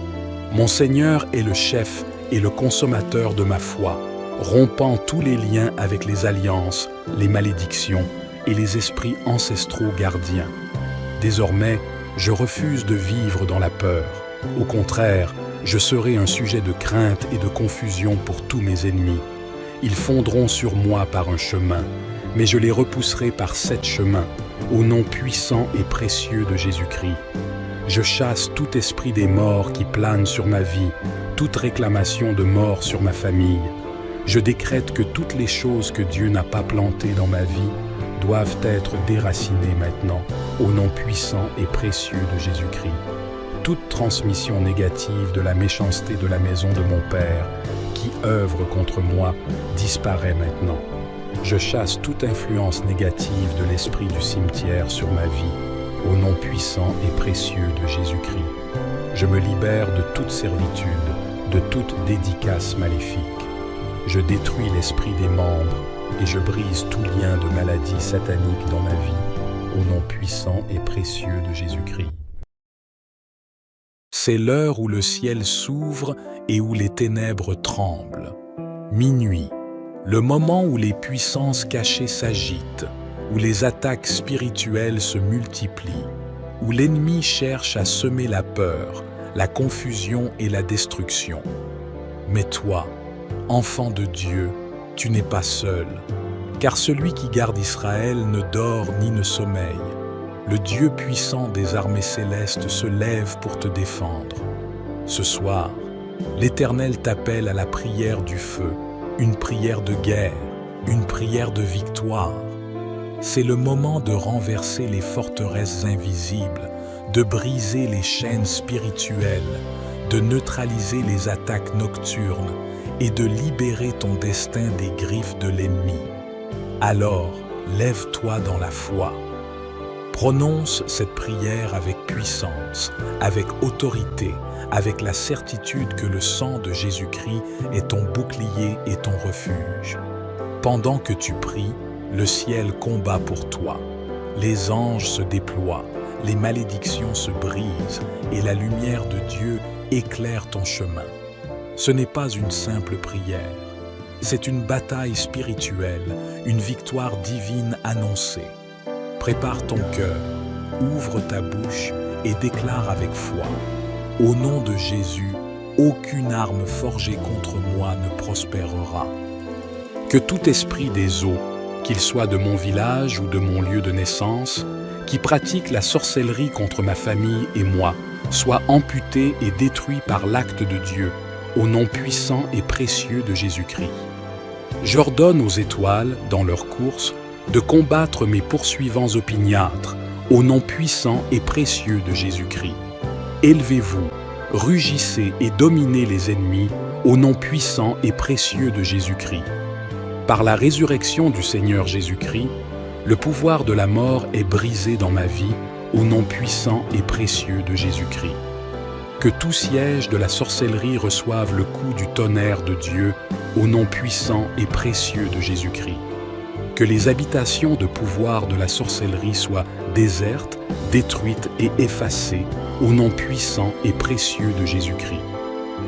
Mon Seigneur est le chef et le consommateur de ma foi, rompant tous les liens avec les alliances, les malédictions et les esprits ancestraux gardiens. Désormais, je refuse de vivre dans la peur. Au contraire, je serai un sujet de crainte et de confusion pour tous mes ennemis. Ils fondront sur moi par un chemin, mais je les repousserai par 7 chemins, au nom puissant et précieux de Jésus-Christ. Je chasse tout esprit des morts qui plane sur ma vie, toute réclamation de mort sur ma famille. Je décrète que toutes les choses que Dieu n'a pas plantées dans ma vie doivent être déracinées maintenant, au nom puissant et précieux de Jésus-Christ. Toute transmission négative de la méchanceté de la maison de mon Père, qui œuvre contre moi, disparaît maintenant. Je chasse toute influence négative de l'esprit du cimetière sur ma vie, au nom puissant et précieux de Jésus-Christ. Je me libère de toute servitude, de toute dédicace maléfique. Je détruis l'esprit des membres et je brise tout lien de maladie satanique dans ma vie, au nom puissant et précieux de Jésus-Christ. C'est l'heure où le ciel s'ouvre et où les ténèbres tremblent. Minuit, le moment où les puissances cachées s'agitent, où les attaques spirituelles se multiplient, où l'ennemi cherche à semer la peur, la confusion et la destruction. Mais toi, enfant de Dieu, tu n'es pas seul, car celui qui garde Israël ne dort ni ne sommeille. Le Dieu puissant des armées célestes se lève pour te défendre. Ce soir, l'Éternel t'appelle à la prière du feu, une prière de guerre, une prière de victoire. C'est le moment de renverser les forteresses invisibles, de briser les chaînes spirituelles, de neutraliser les attaques nocturnes et de libérer ton destin des griffes de l'ennemi. Alors, lève-toi dans la foi. Prononce cette prière avec puissance, avec autorité, avec la certitude que le sang de Jésus-Christ est ton bouclier et ton refuge. Pendant que tu pries, le ciel combat pour toi. Les anges se déploient, les malédictions se brisent et la lumière de Dieu éclaire ton chemin. Ce n'est pas une simple prière, c'est une bataille spirituelle, une victoire divine annoncée. Prépare ton cœur, ouvre ta bouche et déclare avec foi. Au nom de Jésus, aucune arme forgée contre moi ne prospérera. Que tout esprit des eaux, qu'il soit de mon village ou de mon lieu de naissance, qui pratique la sorcellerie contre ma famille et moi, soit amputé et détruit par l'acte de Dieu, au nom puissant et précieux de Jésus-Christ. J'ordonne aux étoiles, dans leur course, de combattre mes poursuivants opiniâtres, au nom puissant et précieux de Jésus-Christ. Élevez-vous, rugissez et dominez les ennemis, au nom puissant et précieux de Jésus-Christ. Par la résurrection du Seigneur Jésus-Christ, le pouvoir de la mort est brisé dans ma vie, au nom puissant et précieux de Jésus-Christ. Que tout siège de la sorcellerie reçoive le coup du tonnerre de Dieu, au nom puissant et précieux de Jésus-Christ. Que les habitations de pouvoir de la sorcellerie soient désertes, détruites et effacées, au nom puissant et précieux de Jésus-Christ.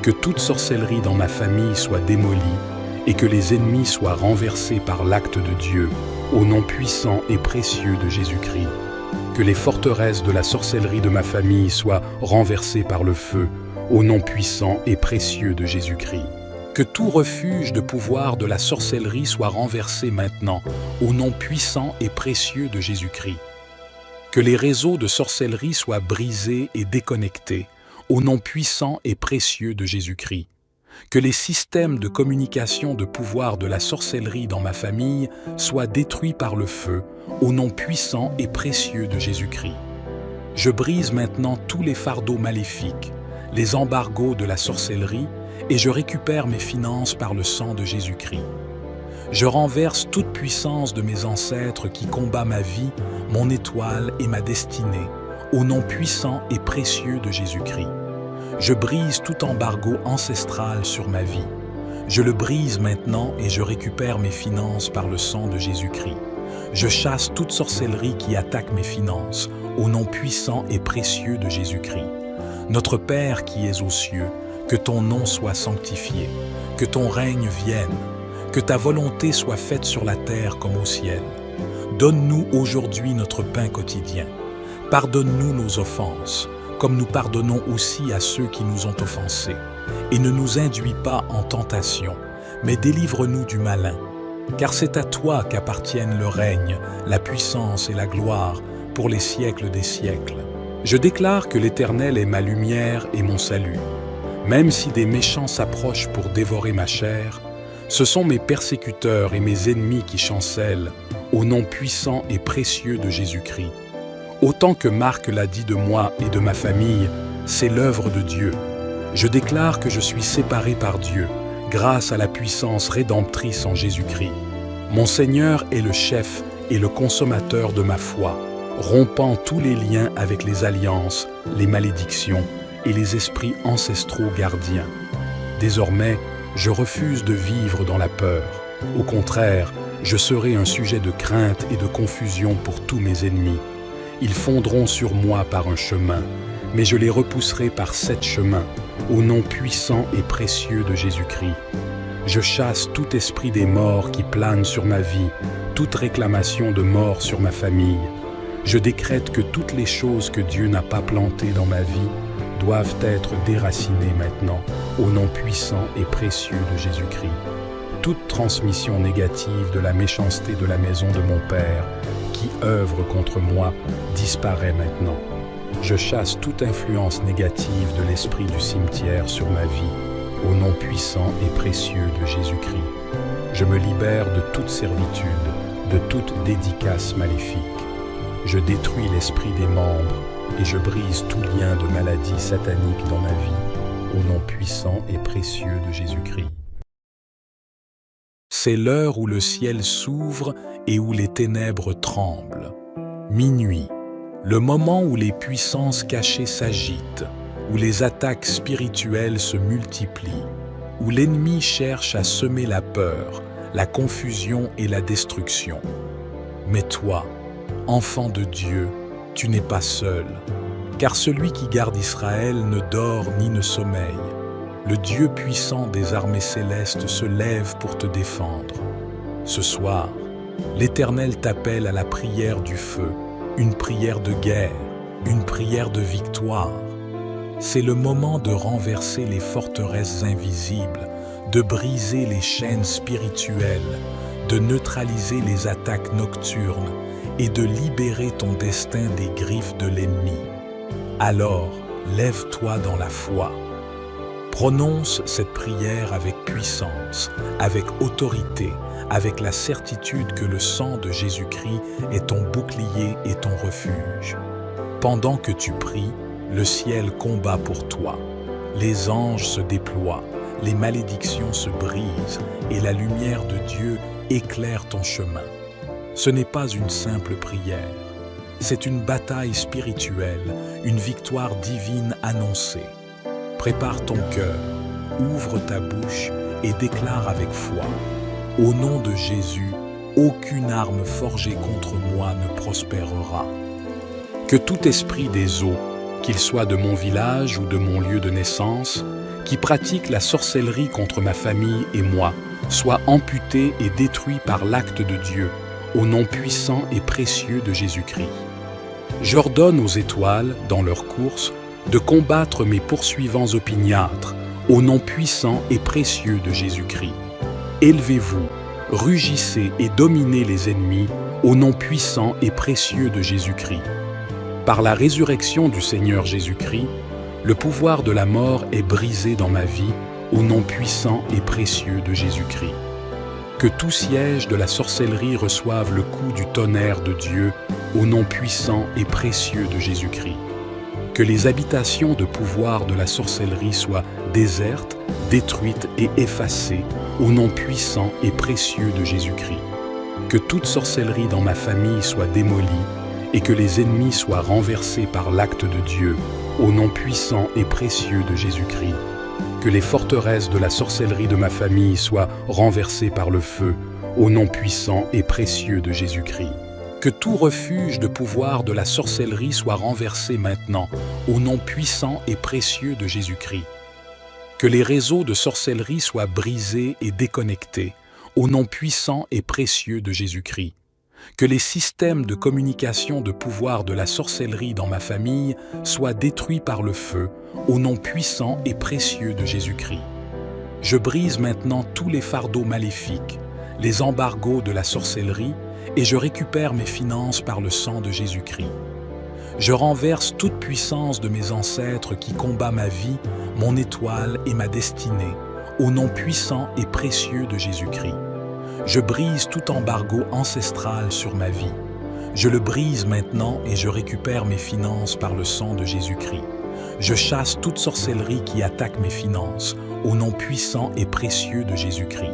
Que toute sorcellerie dans ma famille soit démolie et que les ennemis soient renversés par l'acte de Dieu, au nom puissant et précieux de Jésus-Christ. Que les forteresses de la sorcellerie de ma famille soient renversées par le feu, au nom puissant et précieux de Jésus-Christ. Que tout refuge de pouvoir de la sorcellerie soit renversé maintenant, au nom puissant et précieux de Jésus-Christ. Que les réseaux de sorcellerie soient brisés et déconnectés, au nom puissant et précieux de Jésus-Christ. Que les systèmes de communication de pouvoir de la sorcellerie dans ma famille soient détruits par le feu, au nom puissant et précieux de Jésus-Christ. Je brise maintenant tous les fardeaux maléfiques, les embargos de la sorcellerie, et je récupère mes finances par le sang de Jésus-Christ. Je renverse toute puissance de mes ancêtres qui combat ma vie, mon étoile et ma destinée, au nom puissant et précieux de Jésus-Christ. Je brise tout embargo ancestral sur ma vie. Je le brise maintenant et je récupère mes finances par le sang de Jésus-Christ. Je chasse toute sorcellerie qui attaque mes finances, au nom puissant et précieux de Jésus-Christ. Notre Père qui es aux cieux, que ton nom soit sanctifié, que ton règne vienne, que ta volonté soit faite sur la terre comme au ciel. Donne-nous aujourd'hui notre pain quotidien. Pardonne-nous nos offenses, comme nous pardonnons aussi à ceux qui nous ont offensés. Et ne nous induis pas en tentation, mais délivre-nous du malin. Car c'est à toi qu'appartiennent le règne, la puissance et la gloire pour les siècles des siècles. Je déclare que l'Éternel est ma lumière et mon salut. Même si des méchants s'approchent pour dévorer ma chair, ce sont mes persécuteurs et mes ennemis qui chancellent, au nom puissant et précieux de Jésus-Christ. Autant que Marc l'a dit de moi et de ma famille, c'est l'œuvre de Dieu. Je déclare que je suis séparé par Dieu, grâce à la puissance rédemptrice en Jésus-Christ. Mon Seigneur est le chef et le consommateur de ma foi, rompant tous les liens avec les alliances, les malédictions et les esprits ancestraux gardiens. Désormais, je refuse de vivre dans la peur. Au contraire, je serai un sujet de crainte et de confusion pour tous mes ennemis. Ils fondront sur moi par un chemin, mais je les repousserai par 7 chemins, au nom puissant et précieux de Jésus-Christ. Je chasse tout esprit des morts qui plane sur ma vie, toute réclamation de mort sur ma famille. Je décrète que toutes les choses que Dieu n'a pas plantées dans ma vie doivent être déracinées maintenant, au nom puissant et précieux de Jésus-Christ. Toute transmission négative de la méchanceté de la maison de mon Père, qui œuvre contre moi, disparaît maintenant. Je chasse toute influence négative de l'esprit du cimetière sur ma vie, au nom puissant et précieux de Jésus-Christ. Je me libère de toute servitude, de toute dédicace maléfique. Je détruis l'esprit des membres et je brise tout lien de maladie satanique dans ma vie, au nom puissant et précieux de Jésus-Christ. C'est l'heure où le ciel s'ouvre et où les ténèbres tremblent. Minuit, le moment où les puissances cachées s'agitent, où les attaques spirituelles se multiplient, où l'ennemi cherche à semer la peur, la confusion et la destruction. Mais toi, enfant de Dieu, tu n'es pas seul, car celui qui garde Israël ne dort ni ne sommeille. Le Dieu puissant des armées célestes se lève pour te défendre. Ce soir, l'Éternel t'appelle à la prière du feu, une prière de guerre, une prière de victoire. C'est le moment de renverser les forteresses invisibles, de briser les chaînes spirituelles, de neutraliser les attaques nocturnes et de libérer ton destin des griffes de l'ennemi. Alors, lève-toi dans la foi. Prononce cette prière avec puissance, avec autorité, avec la certitude que le sang de Jésus-Christ est ton bouclier et ton refuge. Pendant que tu pries, le ciel combat pour toi. Les anges se déploient, les malédictions se brisent et la lumière de Dieu éclaire ton chemin. Ce n'est pas une simple prière, c'est une bataille spirituelle, une victoire divine annoncée. Prépare ton cœur, ouvre ta bouche et déclare avec foi. Au nom de Jésus, aucune arme forgée contre moi ne prospérera. Que tout esprit des eaux, qu'il soit de mon village ou de mon lieu de naissance, qui pratique la sorcellerie contre ma famille et moi, soit amputé et détruit par l'acte de Dieu, au nom puissant et précieux de Jésus-Christ. J'ordonne aux étoiles, dans leur course, de combattre mes poursuivants opiniâtres, au nom puissant et précieux de Jésus-Christ. Élevez-vous, rugissez et dominez les ennemis, au nom puissant et précieux de Jésus-Christ. Par la résurrection du Seigneur Jésus-Christ, le pouvoir de la mort est brisé dans ma vie, au nom puissant et précieux de Jésus-Christ. Que tout siège de la sorcellerie reçoive le coup du tonnerre de Dieu, au nom puissant et précieux de Jésus-Christ. Que les habitations de pouvoir de la sorcellerie soient désertes, détruites et effacées, au nom puissant et précieux de Jésus-Christ. Que toute sorcellerie dans ma famille soit démolie et que les ennemis soient renversés par l'acte de Dieu, au nom puissant et précieux de Jésus-Christ. Que les forteresses de la sorcellerie de ma famille soient renversées par le feu, au nom puissant et précieux de Jésus-Christ. Que tout refuge de pouvoir de la sorcellerie soit renversé maintenant, au nom puissant et précieux de Jésus-Christ. Que les réseaux de sorcellerie soient brisés et déconnectés, au nom puissant et précieux de Jésus-Christ. Que les systèmes de communication de pouvoir de la sorcellerie dans ma famille soient détruits par le feu, au nom puissant et précieux de Jésus-Christ. Je brise maintenant tous les fardeaux maléfiques, les embargos de la sorcellerie, et je récupère mes finances par le sang de Jésus-Christ. Je renverse toute puissance de mes ancêtres qui combat ma vie, mon étoile et ma destinée, au nom puissant et précieux de Jésus-Christ. Je brise tout embargo ancestral sur ma vie. Je le brise maintenant et je récupère mes finances par le sang de Jésus-Christ. Je chasse toute sorcellerie qui attaque mes finances, au nom puissant et précieux de Jésus-Christ.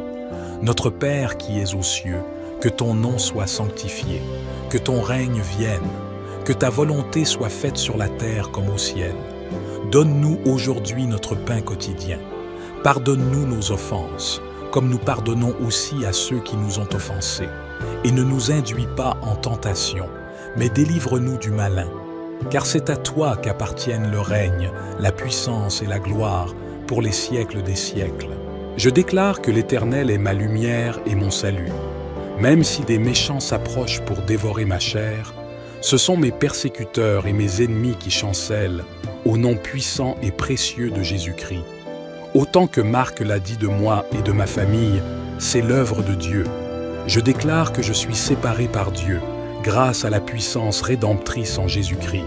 Notre Père qui es aux cieux, que ton nom soit sanctifié, que ton règne vienne, que ta volonté soit faite sur la terre comme au ciel. Donne-nous aujourd'hui notre pain quotidien. Pardonne-nous nos offenses, comme nous pardonnons aussi à ceux qui nous ont offensés. Et ne nous induis pas en tentation, mais délivre-nous du malin. Car c'est à toi qu'appartiennent le règne, la puissance et la gloire pour les siècles des siècles. Je déclare que l'Éternel est ma lumière et mon salut. Même si des méchants s'approchent pour dévorer ma chair, ce sont mes persécuteurs et mes ennemis qui chancellent, au nom puissant et précieux de Jésus-Christ. Autant que Marc l'a dit de moi et de ma famille, c'est l'œuvre de Dieu. Je déclare que je suis séparé par Dieu, grâce à la puissance rédemptrice en Jésus-Christ.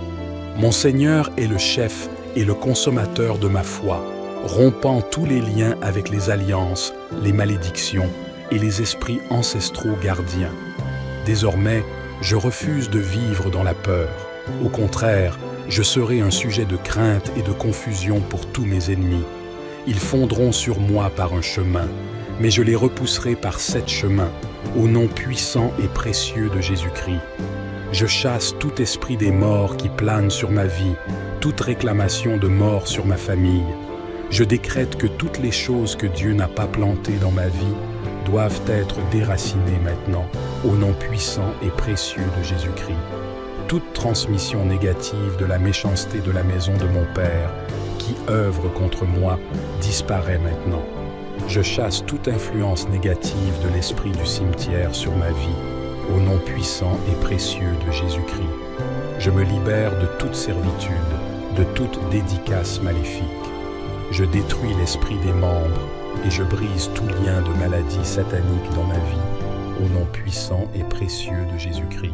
Mon Seigneur est le chef et le consommateur de ma foi, rompant tous les liens avec les alliances, les malédictions et les esprits ancestraux gardiens. Désormais, je refuse de vivre dans la peur. Au contraire, je serai un sujet de crainte et de confusion pour tous mes ennemis. Ils fondront sur moi par un chemin, mais je les repousserai par 7 chemins, au nom puissant et précieux de Jésus-Christ. Je chasse tout esprit des morts qui plane sur ma vie, toute réclamation de mort sur ma famille. Je décrète que toutes les choses que Dieu n'a pas plantées dans ma vie doivent être déracinées maintenant, au nom puissant et précieux de Jésus-Christ. Toute transmission négative de la méchanceté de la maison de mon Père, qui œuvre contre moi, disparaît maintenant. Je chasse toute influence négative de l'esprit du cimetière sur ma vie, au nom puissant et précieux de Jésus-Christ. Je me libère de toute servitude, de toute dédicace maléfique. Je détruis l'esprit des membres et je brise tout lien de maladie satanique dans ma vie, au nom puissant et précieux de Jésus-Christ.